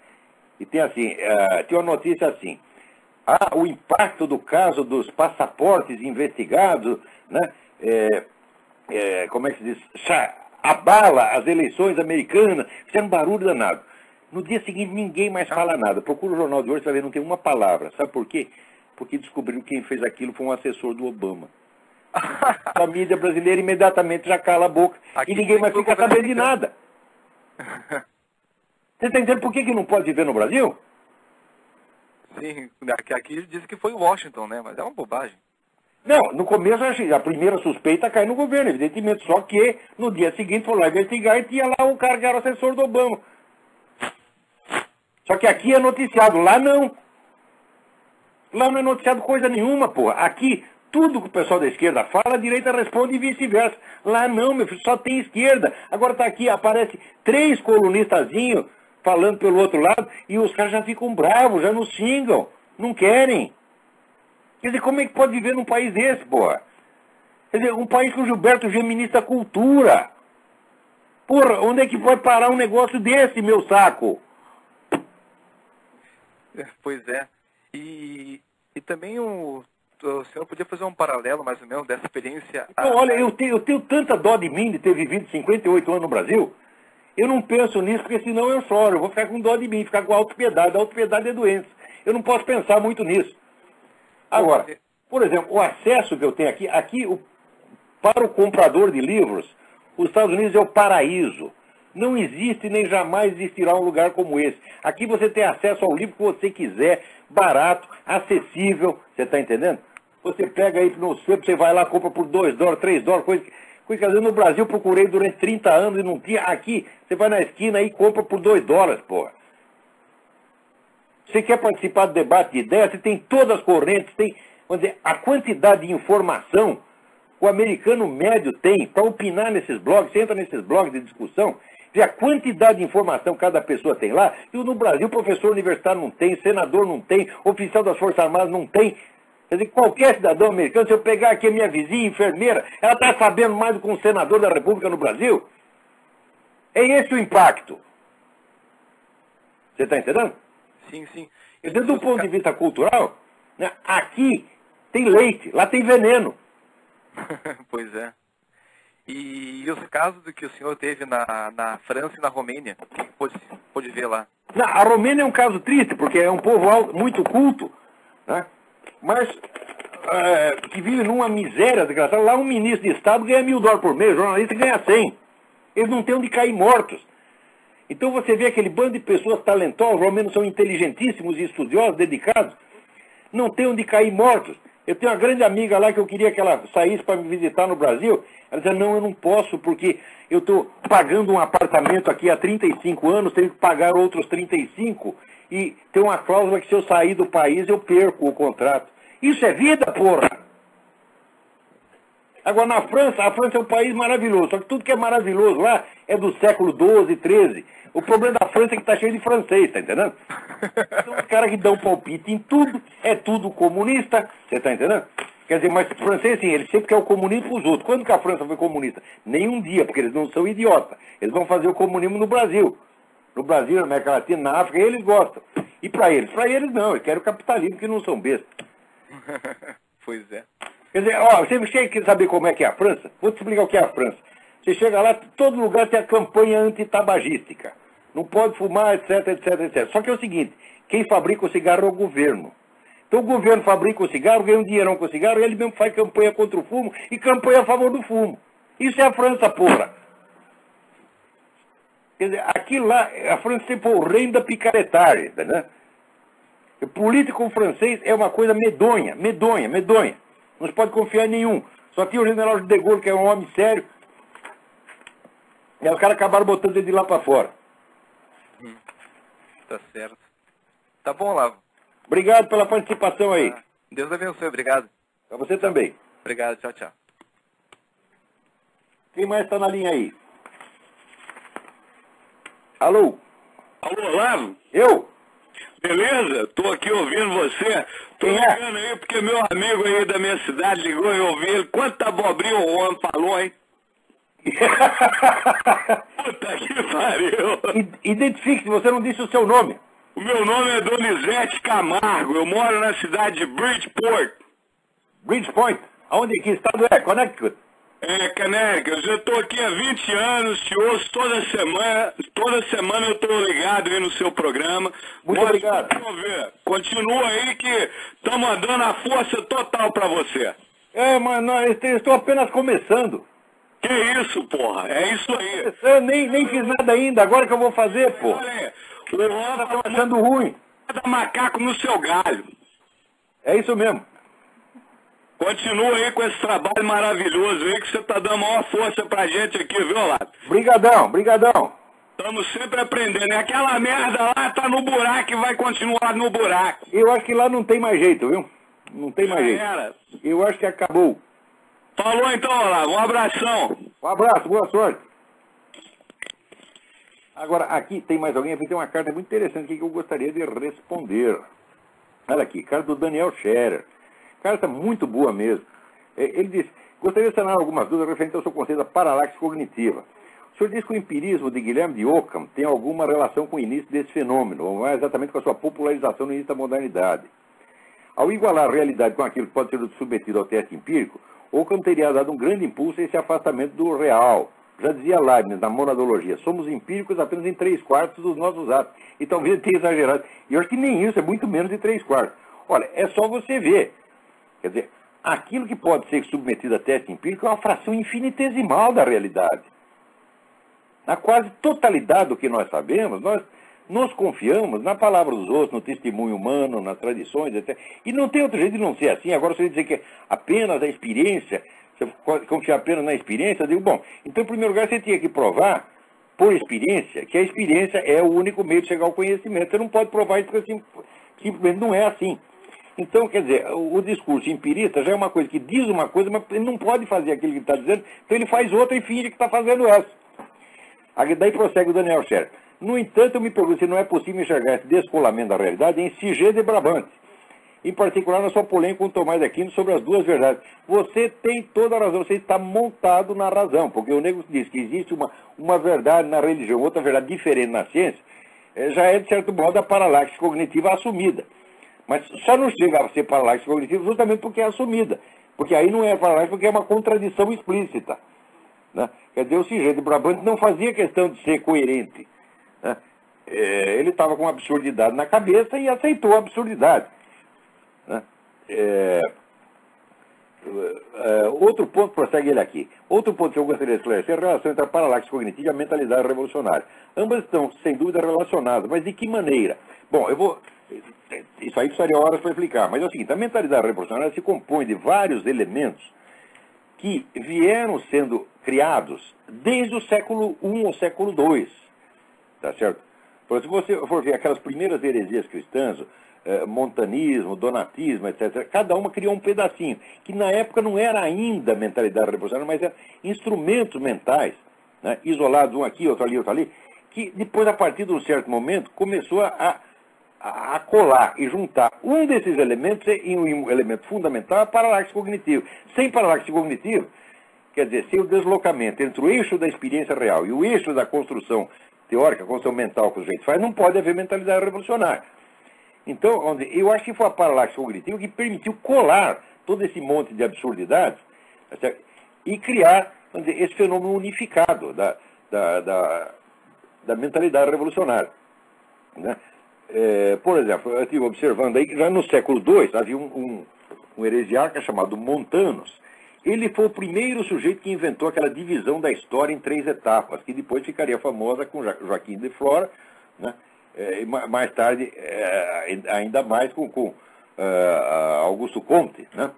E tem assim, tinha uma notícia assim. O impacto do caso dos passaportes investigados, né? Como é que se diz? Abala as eleições americanas, fizeram um barulho danado. No dia seguinte ninguém mais fala nada. Procura o jornal de hoje, você vai ver, não tem uma palavra. Sabe por quê? Porque descobriram que quem fez aquilo foi um assessor do Obama. A mídia brasileira imediatamente já cala a boca e ninguém mais fica sabendo de nada. Você está entendendo por que não pode viver no Brasil? Sim, aqui diz que foi Washington, né? Mas é uma bobagem. Não, no começo a primeira suspeita cai no governo, evidentemente. Só que no dia seguinte foi lá investigar e tinha lá um cara que era assessor do Obama. Só que aqui é noticiado, lá não. Lá não é noticiado coisa nenhuma, porra. Aqui, tudo que o pessoal da esquerda fala, a direita responde e vice-versa. Lá não, meu filho, só tem esquerda. Agora tá aqui, aparece 3 colunistazinhos falando pelo outro lado e os caras já ficam bravos, já nos xingam, não querem. Quer dizer, como é que pode viver num país desse, porra? Quer dizer, um país que o Gilberto G ministra cultura. Porra, onde é que pode parar um negócio desse, meu saco? Pois é. E também o senhor podia fazer um paralelo, mais ou menos, dessa experiência... Então, olha, eu tenho tanta dó de mim de ter vivido 58 anos no Brasil, eu não penso nisso, porque senão eu choro, eu vou ficar com dó de mim, ficar com autopiedade. A autopiedade é doença. Eu não posso pensar muito nisso. Agora, por exemplo, o acesso que eu tenho aqui para o comprador de livros, os Estados Unidos é o paraíso. Não existe nem jamais existirá um lugar como esse. Aqui você tem acesso ao livro que você quiser, barato, acessível, você está entendendo? Você pega aí no sebo, você vai lá, compra por $2, $3, coisa que às vezes no Brasil eu procurei durante 30 anos e não tinha. Aqui, você vai na esquina e compra por $2, porra. Você quer participar do debate de ideias, você tem todas as correntes, tem, vamos dizer, a quantidade de informação que o americano médio tem para opinar nesses blogs, você entra nesses blogs de discussão, vê a quantidade de informação que cada pessoa tem lá, e no Brasil o professor universitário não tem, senador não tem, oficial das Forças Armadas não tem. Quer dizer, qualquer cidadão americano, se eu pegar aqui a minha vizinha, enfermeira, ela está sabendo mais do que um senador da República no Brasil. É esse o impacto. Você está entendendo? Sim, sim. Desde do ponto de vista cultural, né, aqui tem leite, lá tem veneno. Pois é. E os casos do que o senhor teve na França e na Romênia, o que pôde ver lá? A Romênia é um caso triste, porque é um povo muito culto, né, mas que vive numa miséria desgraçada. Lá um ministro de Estado ganha $1.000 por mês, o jornalista ganha 100. Eles não têm onde cair mortos. Então você vê aquele bando de pessoas talentosas, os romanos são inteligentíssimos e estudiosos, dedicados, não tem onde cair mortos. Eu tenho uma grande amiga lá que eu queria que ela saísse para me visitar no Brasil. Ela dizia, não, eu não posso, porque eu estou pagando um apartamento aqui há 35 anos, tenho que pagar outros 35, e tem uma cláusula que se eu sair do país eu perco o contrato. Isso é vida, porra! Agora, na França, a França é um país maravilhoso, só que tudo que é maravilhoso lá é do século XII, XIII. O problema da França é que está cheio de francês, tá entendendo? Então, os caras que dão palpite em tudo, é tudo comunista, você está entendendo? Quer dizer, mas o francês, sim, ele sempre quer o comunismo para os outros. Quando que a França foi comunista? Nenhum dia, porque eles não são idiotas. Eles vão fazer o comunismo no Brasil. No Brasil, na América Latina, na África, eles gostam. E para eles? Para eles não, eles querem o capitalismo, que não são bestas. Pois é. Quer dizer, ó, você quer saber como é que é a França? Vou te explicar o que é a França. Você chega lá, todo lugar tem a campanha antitabagística. Não pode fumar, etc, etc, etc. Só que é o seguinte, quem fabrica o cigarro é o governo. Então o governo fabrica o cigarro, ganha um dinheirão com o cigarro, e ele mesmo faz campanha contra o fumo e campanha a favor do fumo. Isso é a França, porra. Quer dizer, aqui lá, a França sempre foi o reino da picaretagem, né? O político francês é uma coisa medonha, medonha, medonha. Não se pode confiar em nenhum. Só tinha o general de Gaulle, que é um homem sério. E aí os caras acabaram botando ele de lá para fora. Tá certo. Tá bom, Lavo. Obrigado pela participação aí. Deus abençoe, obrigado. Para você também. Obrigado, tchau, tchau. Quem mais está na linha aí? Alô? Alô, Olavo? Eu? Beleza? Tô aqui ouvindo você. Tô ligando aí porque meu amigo aí da minha cidade ligou e eu ouvi ele. Quanta abobrinha o homem falou, hein? Puta que pariu. Identifique-se, você não disse o seu nome. O meu nome é Donizete Camargo. Eu moro na cidade de Bridgeport. Bridgepoint. Aonde? Que estado é? Connecticut. É, Connecticut. Eu tô aqui há 20 anos, te ouço toda semana. Toda semana eu tô ligado aí no seu programa. Muito obrigado. Continua aí que estamos dando a força total pra você. É, mas não, eu estou apenas começando. Que isso, porra? É isso aí. Eu nem fiz nada ainda, agora que eu vou fazer, pô. Olha aí, o Rosa Tá achando ruim. tá macaco no seu galho. É isso mesmo. Continua aí com esse trabalho maravilhoso aí que você tá dando a maior força pra gente aqui, viu, Lato? Brigadão, brigadão. Estamos sempre aprendendo. E aquela merda lá tá no buraco e vai continuar no buraco. Eu acho que lá não tem mais jeito, viu? Não tem mais jeito. Era. Eu acho que acabou. Falou então, Olavo. Um abração. Um abraço, boa sorte. Agora, aqui tem mais alguém, aqui tem uma carta muito interessante aqui que eu gostaria de responder. Olha aqui, carta do Daniel Scherer. Carta muito boa mesmo. Ele diz, gostaria de sanar algumas dúvidas referentes ao seu conceito da paralaxe cognitiva. O senhor diz que o empirismo de Guilherme de Ockham tem alguma relação com o início desse fenômeno, ou mais exatamente com a sua popularização no início da modernidade. Ao igualar a realidade com aquilo que pode ser submetido ao teste empírico, Ockham teria dado um grande impulso a esse afastamento do real. Já dizia Leibniz na monadologia, somos empíricos apenas em 3/4 dos nossos atos. E talvez ele tenha exagerado. E eu acho que nem isso, é muito menos de 3/4. Olha, é só você ver. Quer dizer, aquilo que pode ser submetido a teste empírico é uma fração infinitesimal da realidade. Na quase totalidade do que nós sabemos, nós nos confiamos na palavra dos outros, no testemunho humano, nas tradições, etc. E não tem outro jeito de não ser assim. Agora, se você dizer que apenas a experiência, você pode confiar apenas na experiência, eu digo, bom, então, em primeiro lugar, você tinha que provar, por experiência, que a experiência é o único meio de chegar ao conhecimento. Você não pode provar isso porque simplesmente não é assim. Então, quer dizer, o discurso empirista já é uma coisa que diz uma coisa, mas ele não pode fazer aquilo que ele está dizendo, então ele faz outra e finge que está fazendo essa. Daí prossegue o Daniel Scherer. No entanto, eu me pergunto se não é possível enxergar esse descolamento da realidade em Sigé de Brabant, em particular na sua polêmica com o Tomás de Aquino sobre as duas verdades. Você tem toda a razão, você está montado na razão, porque o nego diz que existe uma verdade na religião, outra verdade diferente na ciência, já é, de certo modo, a paralaxe cognitiva assumida. Mas só não chega a ser paralaxe cognitiva justamente porque é assumida. Porque aí não é paralaxe, porque é uma contradição explícita. Né? Quer dizer, o Sigé de Brabant não fazia questão de ser coerente. Né? Ele estava com uma absurdidade na cabeça e aceitou a absurdidade. Né? Outro ponto, prossegue ele aqui. Outro ponto que eu gostaria de esclarecer é a relação entre a paralaxe cognitiva e a mentalidade revolucionária. Ambas estão, sem dúvida, relacionadas, mas de que maneira? Bom, isso aí precisaria horas para explicar, mas é o seguinte, a mentalidade revolucionária se compõe de vários elementos que vieram sendo criados desde o século I ao século II. Tá certo? Se você for ver aquelas primeiras heresias cristãs, montanismo, donatismo, etc., cada uma criou um pedacinho, que na época não era ainda mentalidade revolucionária, mas eram instrumentos mentais, né, isolados, um aqui, outro ali, que depois, a partir de um certo momento, começou a colar e juntar um desses elementos em um elemento fundamental, a paralaxe cognitiva. Sem paralaxe cognitiva, quer dizer, sem o deslocamento entre o eixo da experiência real e o eixo da construção teórica, construção mental que o sujeito faz, não pode haver mentalidade revolucionária. Então, eu acho que foi a paralaxe cognitiva que permitiu colar todo esse monte de absurdidades, tá, e criar, vamos dizer, esse fenômeno unificado da mentalidade revolucionária. Né? Por exemplo, eu estive observando aí que já no século II havia um heresiarca chamado Montanus. Ele foi o primeiro sujeito que inventou aquela divisão da história em 3 etapas, que depois ficaria famosa com Joaquim de Flora, né? E mais tarde, ainda mais com Augusto Comte. Né?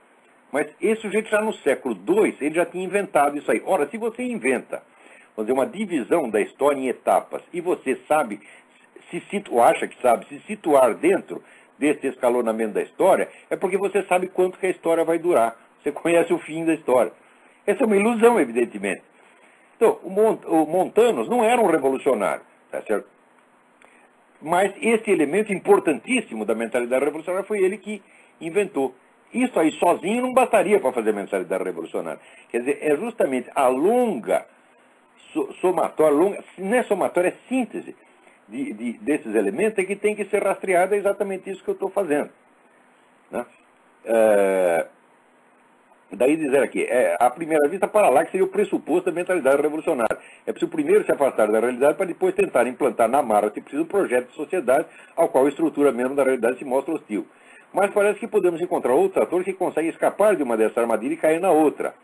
Mas esse sujeito já no século II, ele já tinha inventado isso aí. Ora, se você inventa, vamos dizer, uma divisão da história em etapas, e você sabe, acha que sabe se situar dentro desse escalonamento da história, é porque você sabe quanto que a história vai durar. Você conhece o fim da história. Essa é uma ilusão, evidentemente. Então, o Montanus não era um revolucionário, tá certo? Mas esse elemento importantíssimo da mentalidade revolucionária foi ele que inventou. Isso aí sozinho não bastaria para fazer a mentalidade revolucionária. Quer dizer, é justamente a longa somatória, não é somatória, é síntese desses elementos é que tem que ser rastreada, é exatamente isso que eu estou fazendo. Né? Daí dizer aqui, à primeira vista, para lá que seria o pressuposto da mentalidade revolucionária. É preciso primeiro se afastar da realidade para depois tentar implantar na marra, se preciso, um projeto de sociedade ao qual a estrutura mesmo da realidade se mostra hostil. Mas parece que podemos encontrar outros atores que conseguem escapar de uma dessa armadilha e cair na outra.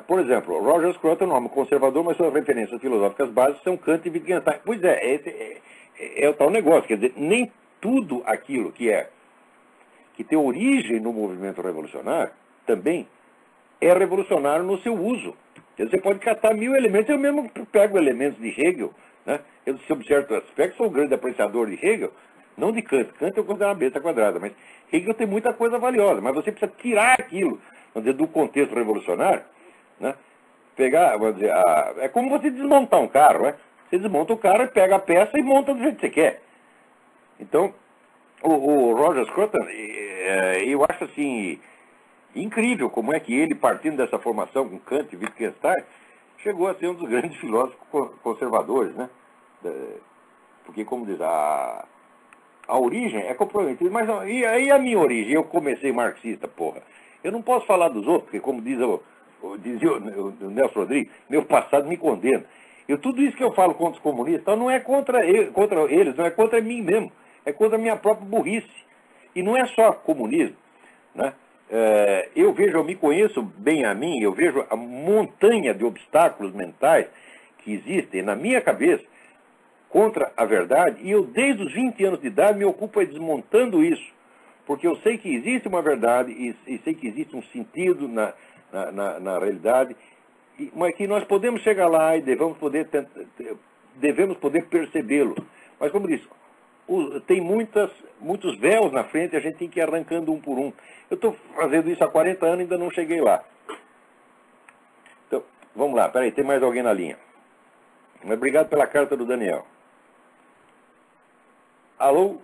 Por exemplo, Roger Scruton, um homem conservador, mas suas referências filosóficas básicas são Kant e Wittgenstein. Pois é, esse é o tal negócio, quer dizer, nem tudo aquilo que tem origem no movimento revolucionário também é revolucionário no seu uso. Quer dizer, você pode catar 1000 elementos, eu mesmo pego elementos de Hegel, né? Eu, sob certo aspecto, sou um grande apreciador de Hegel, não de Kant. Kant eu considero uma besta quadrada, mas Hegel tem muita coisa valiosa, mas você precisa tirar aquilo, vamos dizer, do contexto revolucionário, né? Pegar, vamos dizer, é como você desmontar um carro, né? Você desmonta o carro, pega a peça e monta do jeito que você quer. Então, o Roger Scruton, eu acho assim, incrível como é que ele, partindo dessa formação com Kant e Wittgenstein, chegou a ser um dos grandes filósofos conservadores, né? Porque, como diz, a origem é comprometida. Mas e aí a minha origem? Eu comecei marxista, porra. Eu não posso falar dos outros, porque, como dizia o Nelson Rodrigues, meu passado me condena. Tudo isso que eu falo contra os comunistas não é contra eles, não é contra mim mesmo. É contra a minha própria burrice. E não é só comunismo, né? Eu me conheço bem a mim, eu vejo a montanha de obstáculos mentais que existem na minha cabeça contra a verdade, e eu desde os 20 anos de idade me ocupo desmontando isso, porque eu sei que existe uma verdade e sei que existe um sentido na realidade, mas que nós podemos chegar lá e devemos poder percebê-lo. Mas como disse, tem muitos véus na frente, a gente tem que ir arrancando um por um. Eu estou fazendo isso há 40 anos e ainda não cheguei lá. Então, vamos lá, peraí, tem mais alguém na linha. Mas obrigado pela carta do Daniel. Alô?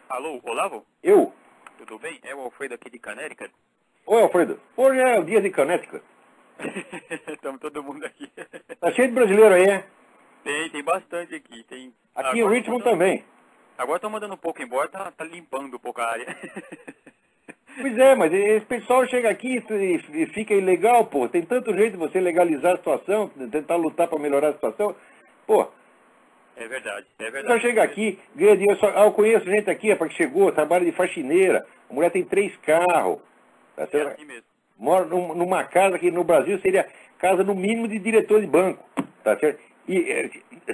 Alô, Olavo? Eu? Tudo bem? É o Alfredo aqui de Connecticut. Oi, Alfredo. Hoje é o dia de Connecticut. Estamos todo mundo aqui. Tá cheio de brasileiro aí, é? Tem bastante aqui. Aqui em Richmond também. Agora estão mandando um pouco embora, tá limpando um pouco a área. Pois é, mas esse pessoal chega aqui e fica ilegal, pô. Tem tanto jeito de você legalizar a situação, tentar lutar para melhorar a situação. Pô. É verdade. Só chega aqui, ganha dinheiro. Eu conheço gente aqui, que chegou, trabalha de faxineira. A mulher tem 3 carros. Tá certo? É assim mesmo. Mora numa casa que no Brasil seria casa no mínimo de diretor de banco. Tá certo? E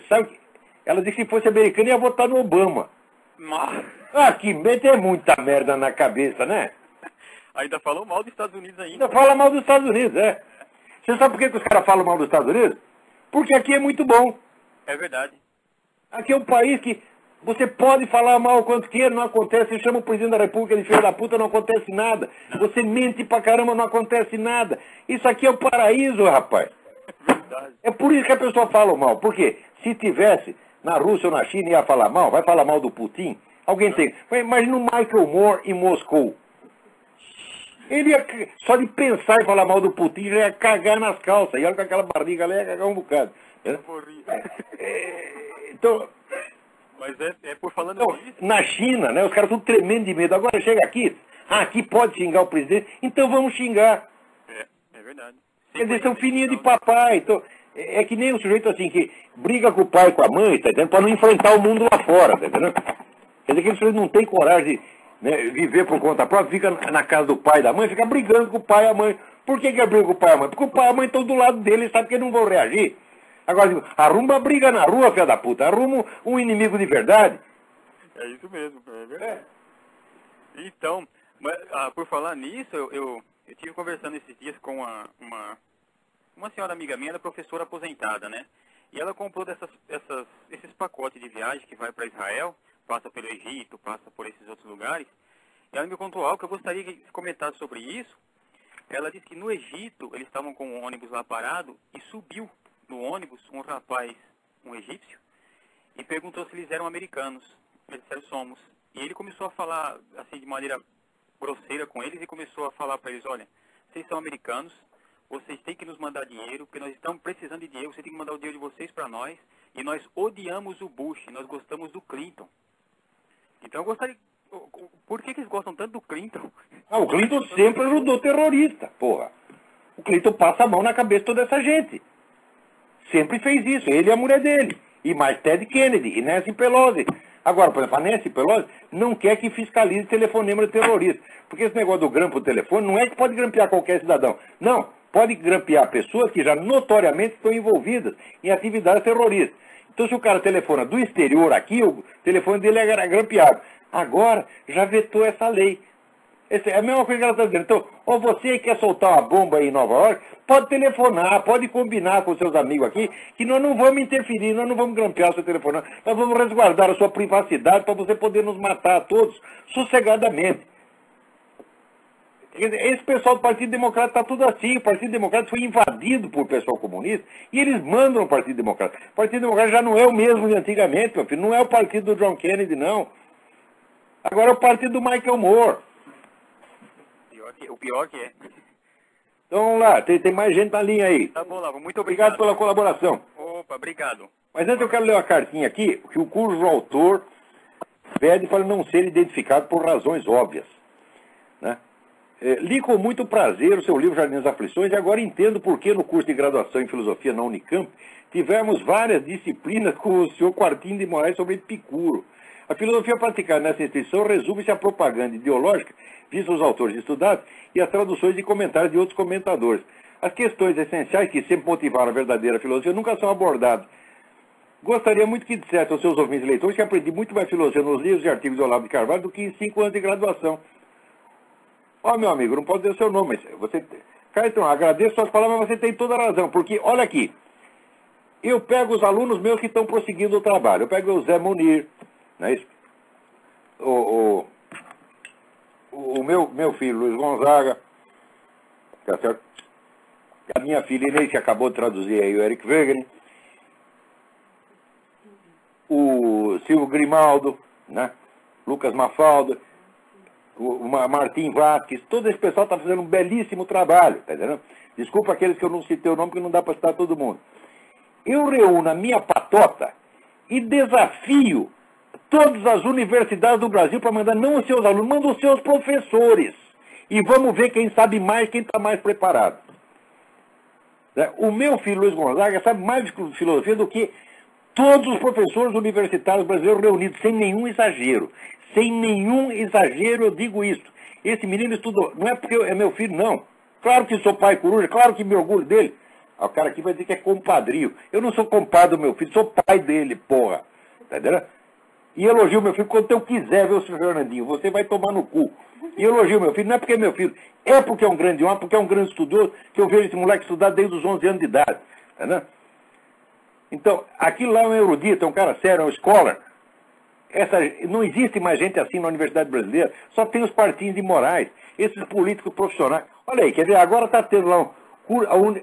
sabe, ela disse que se fosse americana ia votar no Obama. Que tem muita merda na cabeça, né? Ainda falou mal dos Estados Unidos ainda. Ainda fala mal dos Estados Unidos, é. Você sabe por que os caras falam mal dos Estados Unidos? Porque aqui é muito bom. É verdade. Aqui é um país que você pode falar mal quanto queira, não acontece. Você chama o presidente da República de filho da puta, não acontece nada. Você mente pra caramba, não acontece nada. Isso aqui é o paraíso, rapaz. Verdade. É por isso que a pessoa fala mal. Por quê? Se tivesse na Rússia ou na China ia falar mal, vai falar mal do Putin? Alguém tem. Imagina o Michael Moore em Moscou. Ele ia, só de pensar em falar mal do Putin, já ia cagar nas calças. E olha com aquela barriga ali, ia cagar um bocado. Então... Mas é por falando disso. Na China, né, os caras estão tremendo de medo. Agora chega aqui, aqui pode xingar o presidente, então vamos xingar. É verdade. Quer dizer, são filhinhos de papai. Então, é que nem o sujeito assim, que briga com o pai e com a mãe, tá entendendo? Para não enfrentar o mundo lá fora, tá entendendo? Quer dizer, que o sujeito não tem coragem de, né, viver por conta própria, fica na casa do pai e da mãe, fica brigando com o pai e a mãe. Por que briga com o pai e a mãe? Porque o pai e a mãe estão do lado dele, sabe que eles não vão reagir. Agora, arruma briga na rua, filha da puta. Arruma um inimigo de verdade. É isso mesmo, é verdade. Então, mas, por falar nisso, eu estive conversando esses dias com uma senhora amiga minha, ela é professora aposentada, né? E ela comprou esses pacotes de viagem que vai para Israel, passa pelo Egito, passa por esses outros lugares. E ela me contou algo que eu gostaria que comentasse sobre isso. Ela disse que no Egito, eles estavam com um ônibus lá parado e subiu no ônibus um rapaz, um egípcio, e perguntou se eles eram americanos. Eles disseram, somos. E ele começou a falar, assim, de maneira grosseira com eles e começou a falar para eles, olha, vocês são americanos, vocês têm que nos mandar dinheiro, porque nós estamos precisando de dinheiro, vocês têm que mandar o dinheiro de vocês para nós, e nós odiamos o Bush, nós gostamos do Clinton. Então eu gostaria... Por que eles gostam tanto do Clinton? Ah, o Clinton sempre ajudou terrorista, porra. O Clinton passa a mão na cabeça de toda essa gente. Sempre fez isso, ele e a mulher dele. E mais Ted Kennedy e Nancy Pelosi. Agora, por exemplo, a Nancy Pelosi não quer que fiscalize telefonema de terrorista. Porque esse negócio do grampo do telefone não é que pode grampear qualquer cidadão. Não, pode grampear pessoas que já notoriamente estão envolvidas em atividades terroristas. Então, se o cara telefona do exterior aqui, o telefone dele é grampeado. Agora, já vetou essa lei. É a mesma coisa que ela está dizendo. Então, ou você quer soltar uma bomba aí em Nova York, pode telefonar, pode combinar com seus amigos aqui, que nós não vamos interferir, nós não vamos grampear o seu telefone, nós vamos resguardar a sua privacidade para você poder nos matar a todos sossegadamente. Esse pessoal do Partido Democrata está tudo assim. O Partido Democrata foi invadido por pessoal comunista e eles mandam o Partido Democrata. O Partido Democrata já não é o mesmo de antigamente, meu filho. Não é o partido do John Kennedy, não. Agora é o partido do Michael Moore. O pior que é. Então vamos lá, tem mais gente na linha aí. Tá bom, Lavo, muito obrigado. Obrigado pela colaboração. Opa, obrigado. Mas antes eu quero ler uma cartinha aqui, que o cujo autor pede para não ser identificado por razões óbvias. Né? Li com muito prazer o seu livro Jardim das Aflições e agora entendo por que no curso de graduação em filosofia na Unicamp tivemos várias disciplinas com o senhor Quartinho de Moraes sobre Epicuro. A filosofia praticada nessa instituição resume-se à propaganda ideológica, vista os autores estudados, e as traduções e comentários de outros comentadores. As questões essenciais que sempre motivaram a verdadeira filosofia nunca são abordadas. Gostaria muito que dissesse aos seus ouvintes e leitores que aprendi muito mais filosofia nos livros e artigos de Olavo de Carvalho do que em 5 anos de graduação. Ó, meu amigo, não pode dizer o seu nome, mas você... Caetano, agradeço suas palavras, mas você tem toda a razão, porque, olha aqui, eu pego os alunos meus que estão prosseguindo o trabalho, eu pego o Zé Munir, não é isso? O meu filho, Luiz Gonzaga, tá certo? A minha filha Inês, que acabou de traduzir aí o Eric Wegener, o Silvio Grimaldo, né? Lucas Mafalda, o Martim Vasquez, todo esse pessoal está fazendo um belíssimo trabalho, tá entendendo? Desculpa aqueles que eu não citei o nome, porque não dá para citar todo mundo. Eu reúno a minha patota e desafio todas as universidades do Brasil para mandar não os seus alunos, manda os seus professores. E vamos ver quem sabe mais, quem está mais preparado. O meu filho Luiz Gonzaga sabe mais de filosofia do que todos os professores universitários brasileiros reunidos, sem nenhum exagero. Sem nenhum exagero eu digo isso. Esse menino estudou, não é porque é meu filho, não. Claro que sou pai coruja, claro que me orgulho dele. O cara aqui vai dizer que é compadrio. Eu não sou compadre do meu filho, sou pai dele, porra. Tá entendendo? E elogio meu filho quando eu quiser ver o senhor Fernandinho. Você vai tomar no cu. E elogio meu filho, não é porque é meu filho, é porque é um grande homem, porque é um grande estudioso, que eu vejo esse moleque estudar desde os 11 anos de idade. Tá entendendo? Então, aquilo lá é um erudito, é um cara sério, é um scholar. Não existe mais gente assim na Universidade Brasileira. Só tem os Martins de Moraes, esses políticos profissionais. Olha aí, quer dizer, agora está tendo lá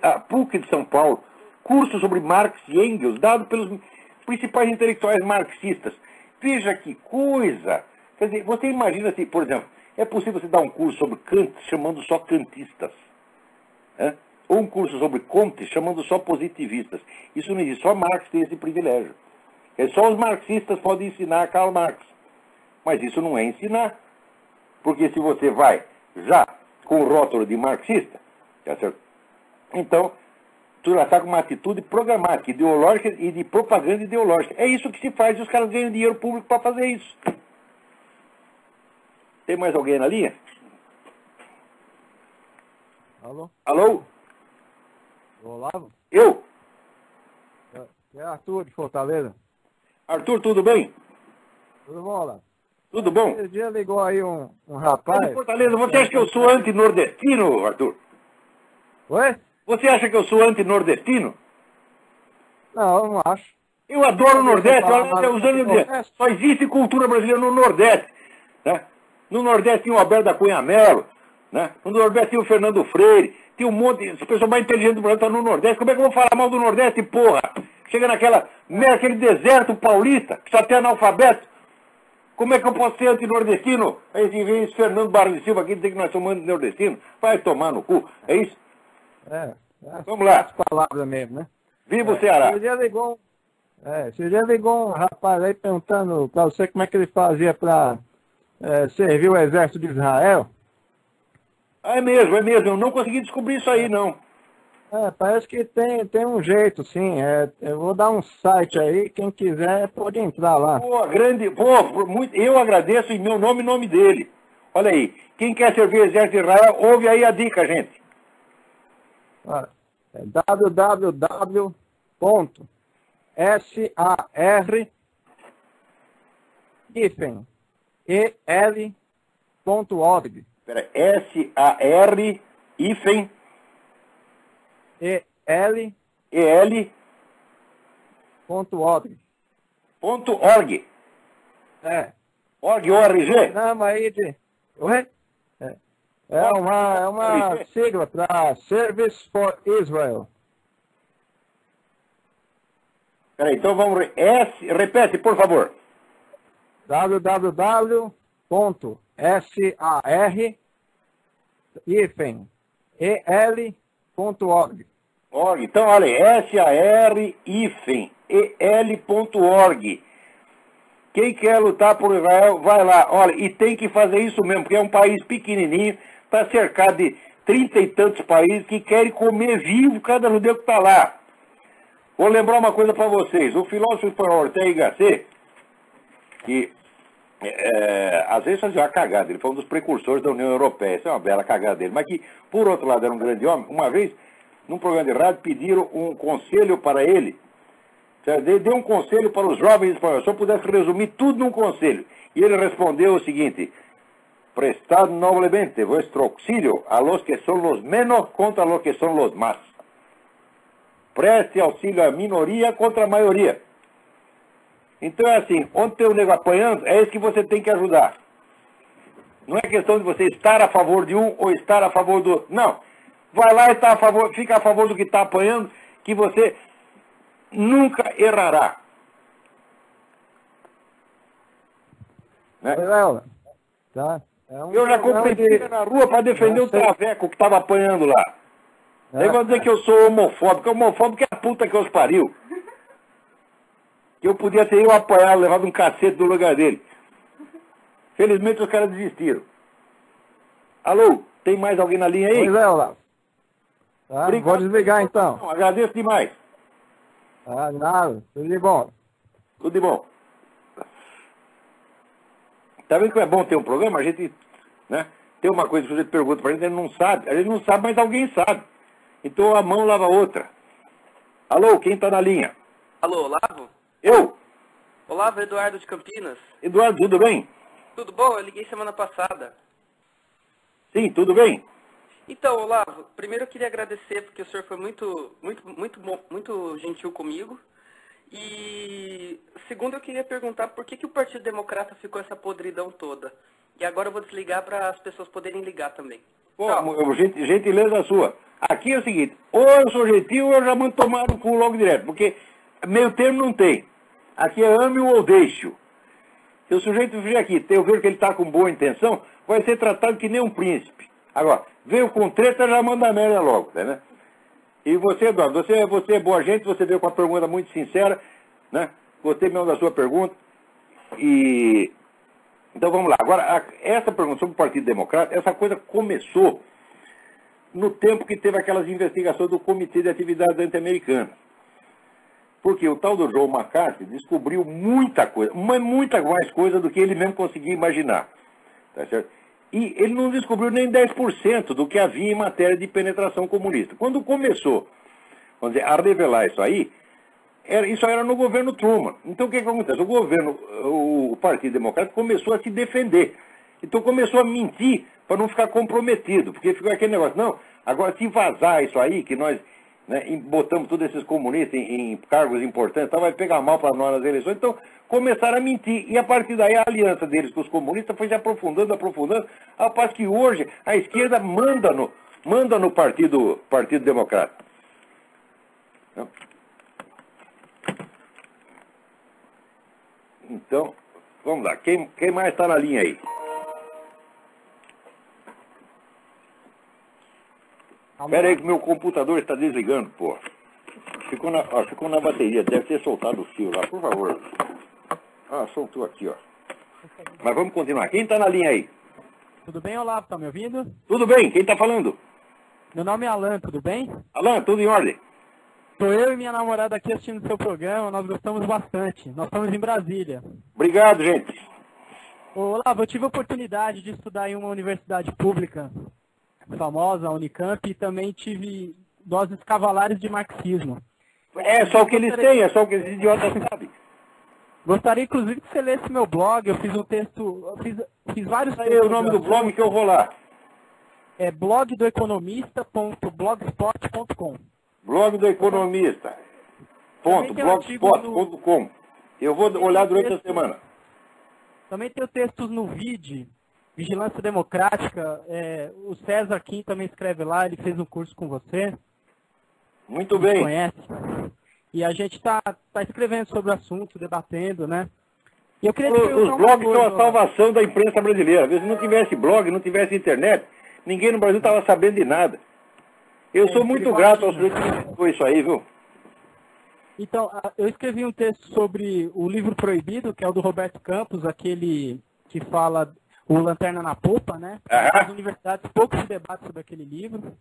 a PUC de São Paulo, curso sobre Marx e Engels, dado pelos principais intelectuais marxistas. Veja que coisa! Quer dizer, você imagina assim, por exemplo, é possível você dar um curso sobre Kant chamando só kantistas? Né? Ou um curso sobre Comte chamando só positivistas? Isso não existe, só Marx tem esse privilégio. Só os marxistas podem ensinar Karl Marx. Mas isso não é ensinar. Porque se você vai já com o rótulo de marxista, tá certo? Então, tu já está com uma atitude programática, ideológica e de propaganda ideológica. É isso que se faz e os caras ganham dinheiro público para fazer isso. Tem mais alguém na linha? Alô? Alô? Olavo? Eu? É Arthur de Fortaleza. Arthur, tudo bem? Tudo bom, Olavo? Tudo bom? Esse dia ligou aí um Mas rapaz... de Fortaleza, você acha que eu sou anti-nordestino, Arthur? Oi? Você acha que eu sou anti-nordestino? Não, eu não acho. Eu adoro o Nordeste, Nordeste. Só existe cultura brasileira no Nordeste. Né? No Nordeste tinha o Alberto da Cunha Mello, né? No Nordeste tinha o Fernando Freire, tinha um monte, as pessoas mais inteligentes do Brasil estão no Nordeste. Como é que eu vou falar mal do Nordeste, porra? Chega naquele deserto paulista, que só tem analfabeto. Como é que eu posso ser anti-nordestino? Aí vem esse Fernando Barros de Silva aqui dizer que nós somos anti-nordestinos. Vai tomar no cu, é isso? Vamos lá. As palavras mesmo, né? Viva o Ceará. Esse dia ligou um rapaz aí perguntando pra você como é que ele fazia pra servir o exército de Israel. É mesmo. Eu não consegui descobrir isso aí, não. Parece que tem um jeito, sim. Eu vou dar um site aí, quem quiser pode entrar lá. Eu agradeço em meu nome e nome dele. Olha aí, quem quer servir o exército de Israel, ouve aí a dica, gente. É www.sar-el.org. Espera, S-A-R-EL. .org. .org. Org. Não, aí de... Oi? É uma sigla para Service for Israel. Peraí, então vamos... repete, por favor. www.sar-el.org. Então, olha aí, SAR-EL.org. Quem quer lutar por Israel, vai lá. Olha, e tem que fazer isso mesmo, porque é um país pequenininho, está cercado de 30 e tantos países que querem comer vivo cada judeu que está lá. Vou lembrar uma coisa para vocês. O filósofo espanhol Ortega y Gasset, que às vezes fazia uma cagada, ele foi um dos precursores da União Europeia, isso é uma bela cagada dele, mas que, por outro lado, era um grande homem. Uma vez, num programa de rádio, pediram um conselho para ele. Deu um conselho para os jovens espanhóis, se eu pudesse resumir tudo num conselho. E ele respondeu o seguinte: prestad noblemente vuestro auxilio a los que son los menos contra los que son los más. Preste auxílio à minoria contra a maioria. Então é assim, onde tem o nego apanhando, é esse que você tem que ajudar. Não é questão de você estar a favor de um ou estar a favor do outro. Não. Vai lá e fica a favor do que está apanhando, que você nunca errará. Né? Tá? Eu já comprei briga na rua para defender o traveco que estava apanhando lá. Aí vão dizer que eu sou homofóbico. Homofóbico é a puta que os pariu. Que eu podia ter eu apanhado, levado um cacete no lugar dele. Felizmente os caras desistiram. Alô, tem mais alguém na linha aí? Pois é, Olavo. Tá? Vou desligar então. Não, agradeço demais. Nada, tudo de bom. Tudo de bom. Tá vendo que é bom ter um programa? A gente, né, tem uma coisa que você pergunta pra gente, a gente não sabe. A gente não sabe, mas alguém sabe. Então a mão lava a outra. Alô, quem tá na linha? Alô, Olavo? Eu? Olavo, Eduardo de Campinas. Eduardo, tudo bem? Tudo bom? Eu liguei semana passada. Sim, tudo bem. Então, Olavo, primeiro eu queria agradecer porque o senhor foi muito gentil comigo. E segundo eu queria perguntar por que o Partido Democrata ficou essa podridão toda. E agora eu vou desligar para as pessoas poderem ligar também. Pô, gentileza sua. Aqui é o seguinte, ou eu sou gentil ou eu já mando tomar no cu logo direto, porque meio termo não tem. Aqui é ame ou deixe. Se o sujeito vier aqui, eu vejo que ele está com boa intenção, vai ser tratado que nem um príncipe. Agora, veio com treta, já manda merda logo, né? E você, Eduardo, você é boa gente, você veio com uma pergunta muito sincera, né? Gostei mesmo da sua pergunta. E então vamos lá. Agora, essa pergunta sobre o Partido Democrata, essa coisa começou no tempo que teve aquelas investigações do Comitê de Atividades Anti-Americanas. Porque o tal do Joe McCarthy descobriu muita coisa, muita mais coisa do que ele mesmo conseguia imaginar. Tá certo? E ele não descobriu nem 10% do que havia em matéria de penetração comunista. Quando começou, vamos dizer, a revelar isso aí, isso era no governo Truman. Então o que acontece? O Partido Democrata começou a se defender. Então começou a mentir para não ficar comprometido. Porque ficou aquele negócio, não, agora se vazar isso aí, que nós, né, botamos todos esses comunistas em cargos importantes, então vai pegar mal para nós nas eleições. Então começaram a mentir. E a partir daí a aliança deles com os comunistas foi se aprofundando, ao passo que hoje a esquerda manda no Partido Democrata. Então, vamos lá. Quem mais está na linha aí? Espera aí que meu computador está desligando, pô. Ficou na bateria, deve ter soltado o fio lá, por favor. Ah, soltou aqui, ó. Mas vamos continuar. Quem está na linha aí? Tudo bem, Olavo? Tá me ouvindo? Tudo bem, quem está falando? Meu nome é Alan, tudo bem? Alan, tudo em ordem? Sou eu e minha namorada aqui assistindo o seu programa, nós gostamos bastante. Nós estamos em Brasília. Obrigado, gente. Ô, Olavo, eu tive a oportunidade de estudar em uma universidade pública famosa, a Unicamp, e também tive doses cavalares de marxismo. É só o que eles têm, é só o que esses idiotas sabem. Gostaria, inclusive, que você lesse meu blog. Eu fiz um texto, fiz vários Aí é o nome do blog que eu vou lá. É blogdoeconomista.blogspot.com. Blog do Economista. .blogspot.com. Eu vou olhar durante a semana. Também tenho textos no VID, Vigilância Democrática. O César Kim também escreve lá, ele fez um curso com você. Muito bem. Conhece. E a gente está escrevendo sobre o assunto, debatendo, né? E eu queria te perguntar os blogs são a salvação da imprensa brasileira. Às vezes, se não tivesse blog, não tivesse internet, ninguém no Brasil estava sabendo de nada. Eu sou muito grato ao senhor que me explicou isso aí, viu? Então, eu escrevi um texto sobre o livro proibido, que é o do Roberto Campos, aquele que fala o Lanterna na Popa, né? Nas universidades pouco se debate sobre aquele livro.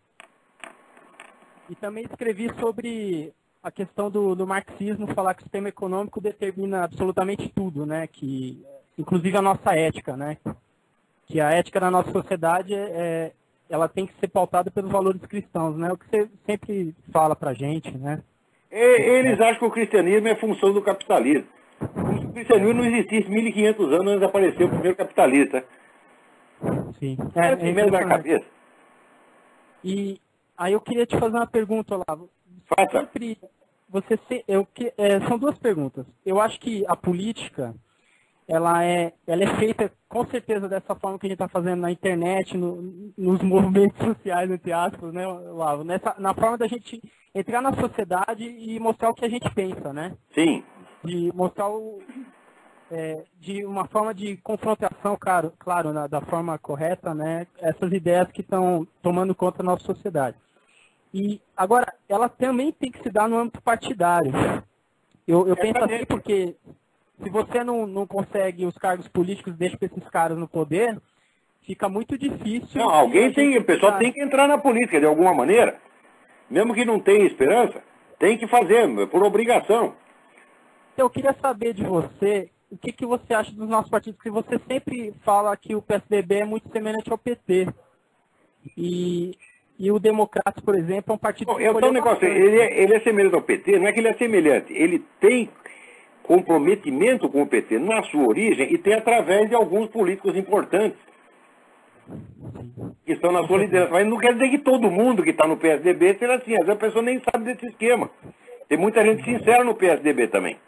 E também escrevi sobre a questão do marxismo, falar que o sistema econômico determina absolutamente tudo, né? Que, inclusive a nossa ética, né? Que a ética da nossa sociedade ela tem que ser pautada pelos valores cristãos, né? O que você sempre fala pra gente, né? Eles acham que o cristianismo é função do capitalismo. O cristianismo não existisse 1.500 anos antes de aparecer o primeiro capitalista. Sim. É mesmo na cabeça. E aí eu queria te fazer uma pergunta, Olavo. Faça. São duas perguntas. Eu acho que a política, ela é feita com certeza dessa forma que a gente está fazendo na internet, nos movimentos sociais, entre aspas, né, Olavo? Na forma da gente entrar na sociedade e mostrar o que a gente pensa, né? Sim. De mostrar de uma forma de confrontação, claro, da forma correta, né? Essas ideias que estão tomando conta da nossa sociedade. E agora, ela também tem que se dar no âmbito partidário. Eu penso assim porque se você não consegue os cargos políticos, deixa esses caras no poder, fica muito difícil. Não, o pessoal tem que entrar na política de alguma maneira. Mesmo que não tenha esperança, tem que fazer, por obrigação. Então, eu queria saber de você, o que você acha dos nossos partidos, porque você sempre fala que o PSDB é muito semelhante ao PT. E o Democratas, por exemplo, é um partido... Ele é semelhante ao PT, não é que ele é semelhante, ele tem comprometimento com o PT na sua origem e tem através de alguns políticos importantes que estão na sua liderança. Mas não quer dizer que todo mundo que está no PSDB seja assim, às vezes a pessoa nem sabe desse esquema. Tem muita gente sincera no PSDB também.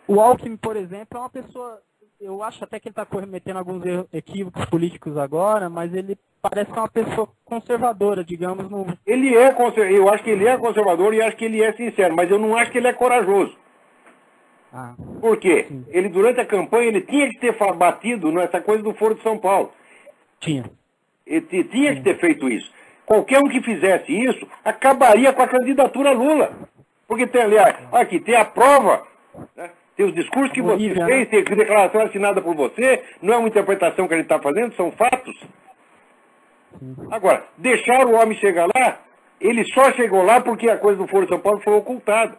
O Alckmin, por exemplo, é uma pessoa... Eu acho até que ele está cometendo alguns equívocos políticos agora, mas ele parece uma pessoa conservadora, digamos. Eu acho que ele é conservador e acho que ele é sincero, mas eu não acho que ele é corajoso. Por quê? Sim. Ele, durante a campanha, ele tinha que ter batido nessa coisa do Foro de São Paulo. Tinha. Ele tinha que ter feito isso. Qualquer um que fizesse isso, acabaria com a candidatura Lula. Porque tem, aliás, aqui tem a prova, né? Tem os discursos que você fez, tem a declaração assinada por você, não é uma interpretação que ele está fazendo, são fatos. Agora, deixar o homem chegar lá, ele só chegou lá porque a coisa do Foro de São Paulo foi ocultada.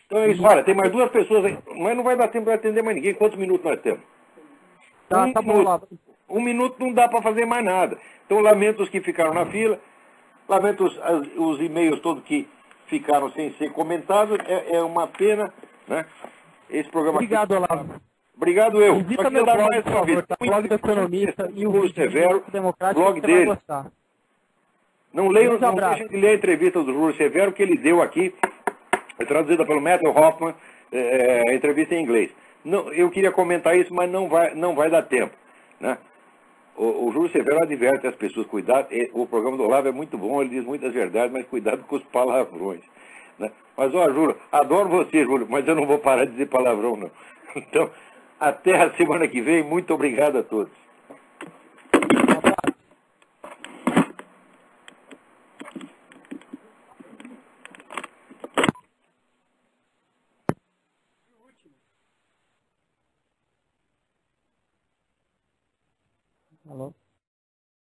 Então é isso, olha, tem mais duas pessoas aí, mas não vai dar tempo para atender mais ninguém. Quantos minutos nós temos? Tá bom lá. Um minuto não dá para fazer mais nada. Então lamento os que ficaram na fila, lamento os e-mails todos que ficaram sem ser comentados, é uma pena, né? Esse programa. Obrigado, Olavo. Obrigado, eu. Visita meu blog, por favor, tá? Blog do Economista e o Júlio Severo, blog dele. Não deixem de ler a entrevista do Júlio Severo que ele deu aqui, traduzida pelo Matthew Hoffman, a entrevista em inglês. Não, eu queria comentar isso, mas não vai dar tempo, né? O Júlio Severo adverte as pessoas, cuidado, o programa do Olavo é muito bom, ele diz muitas verdades, mas cuidado com os palavrões, né? Mas, ó, Júlio, adoro você, Júlio, mas eu não vou parar de dizer palavrão, não. Então, até a semana que vem. Muito obrigado a todos. Alô?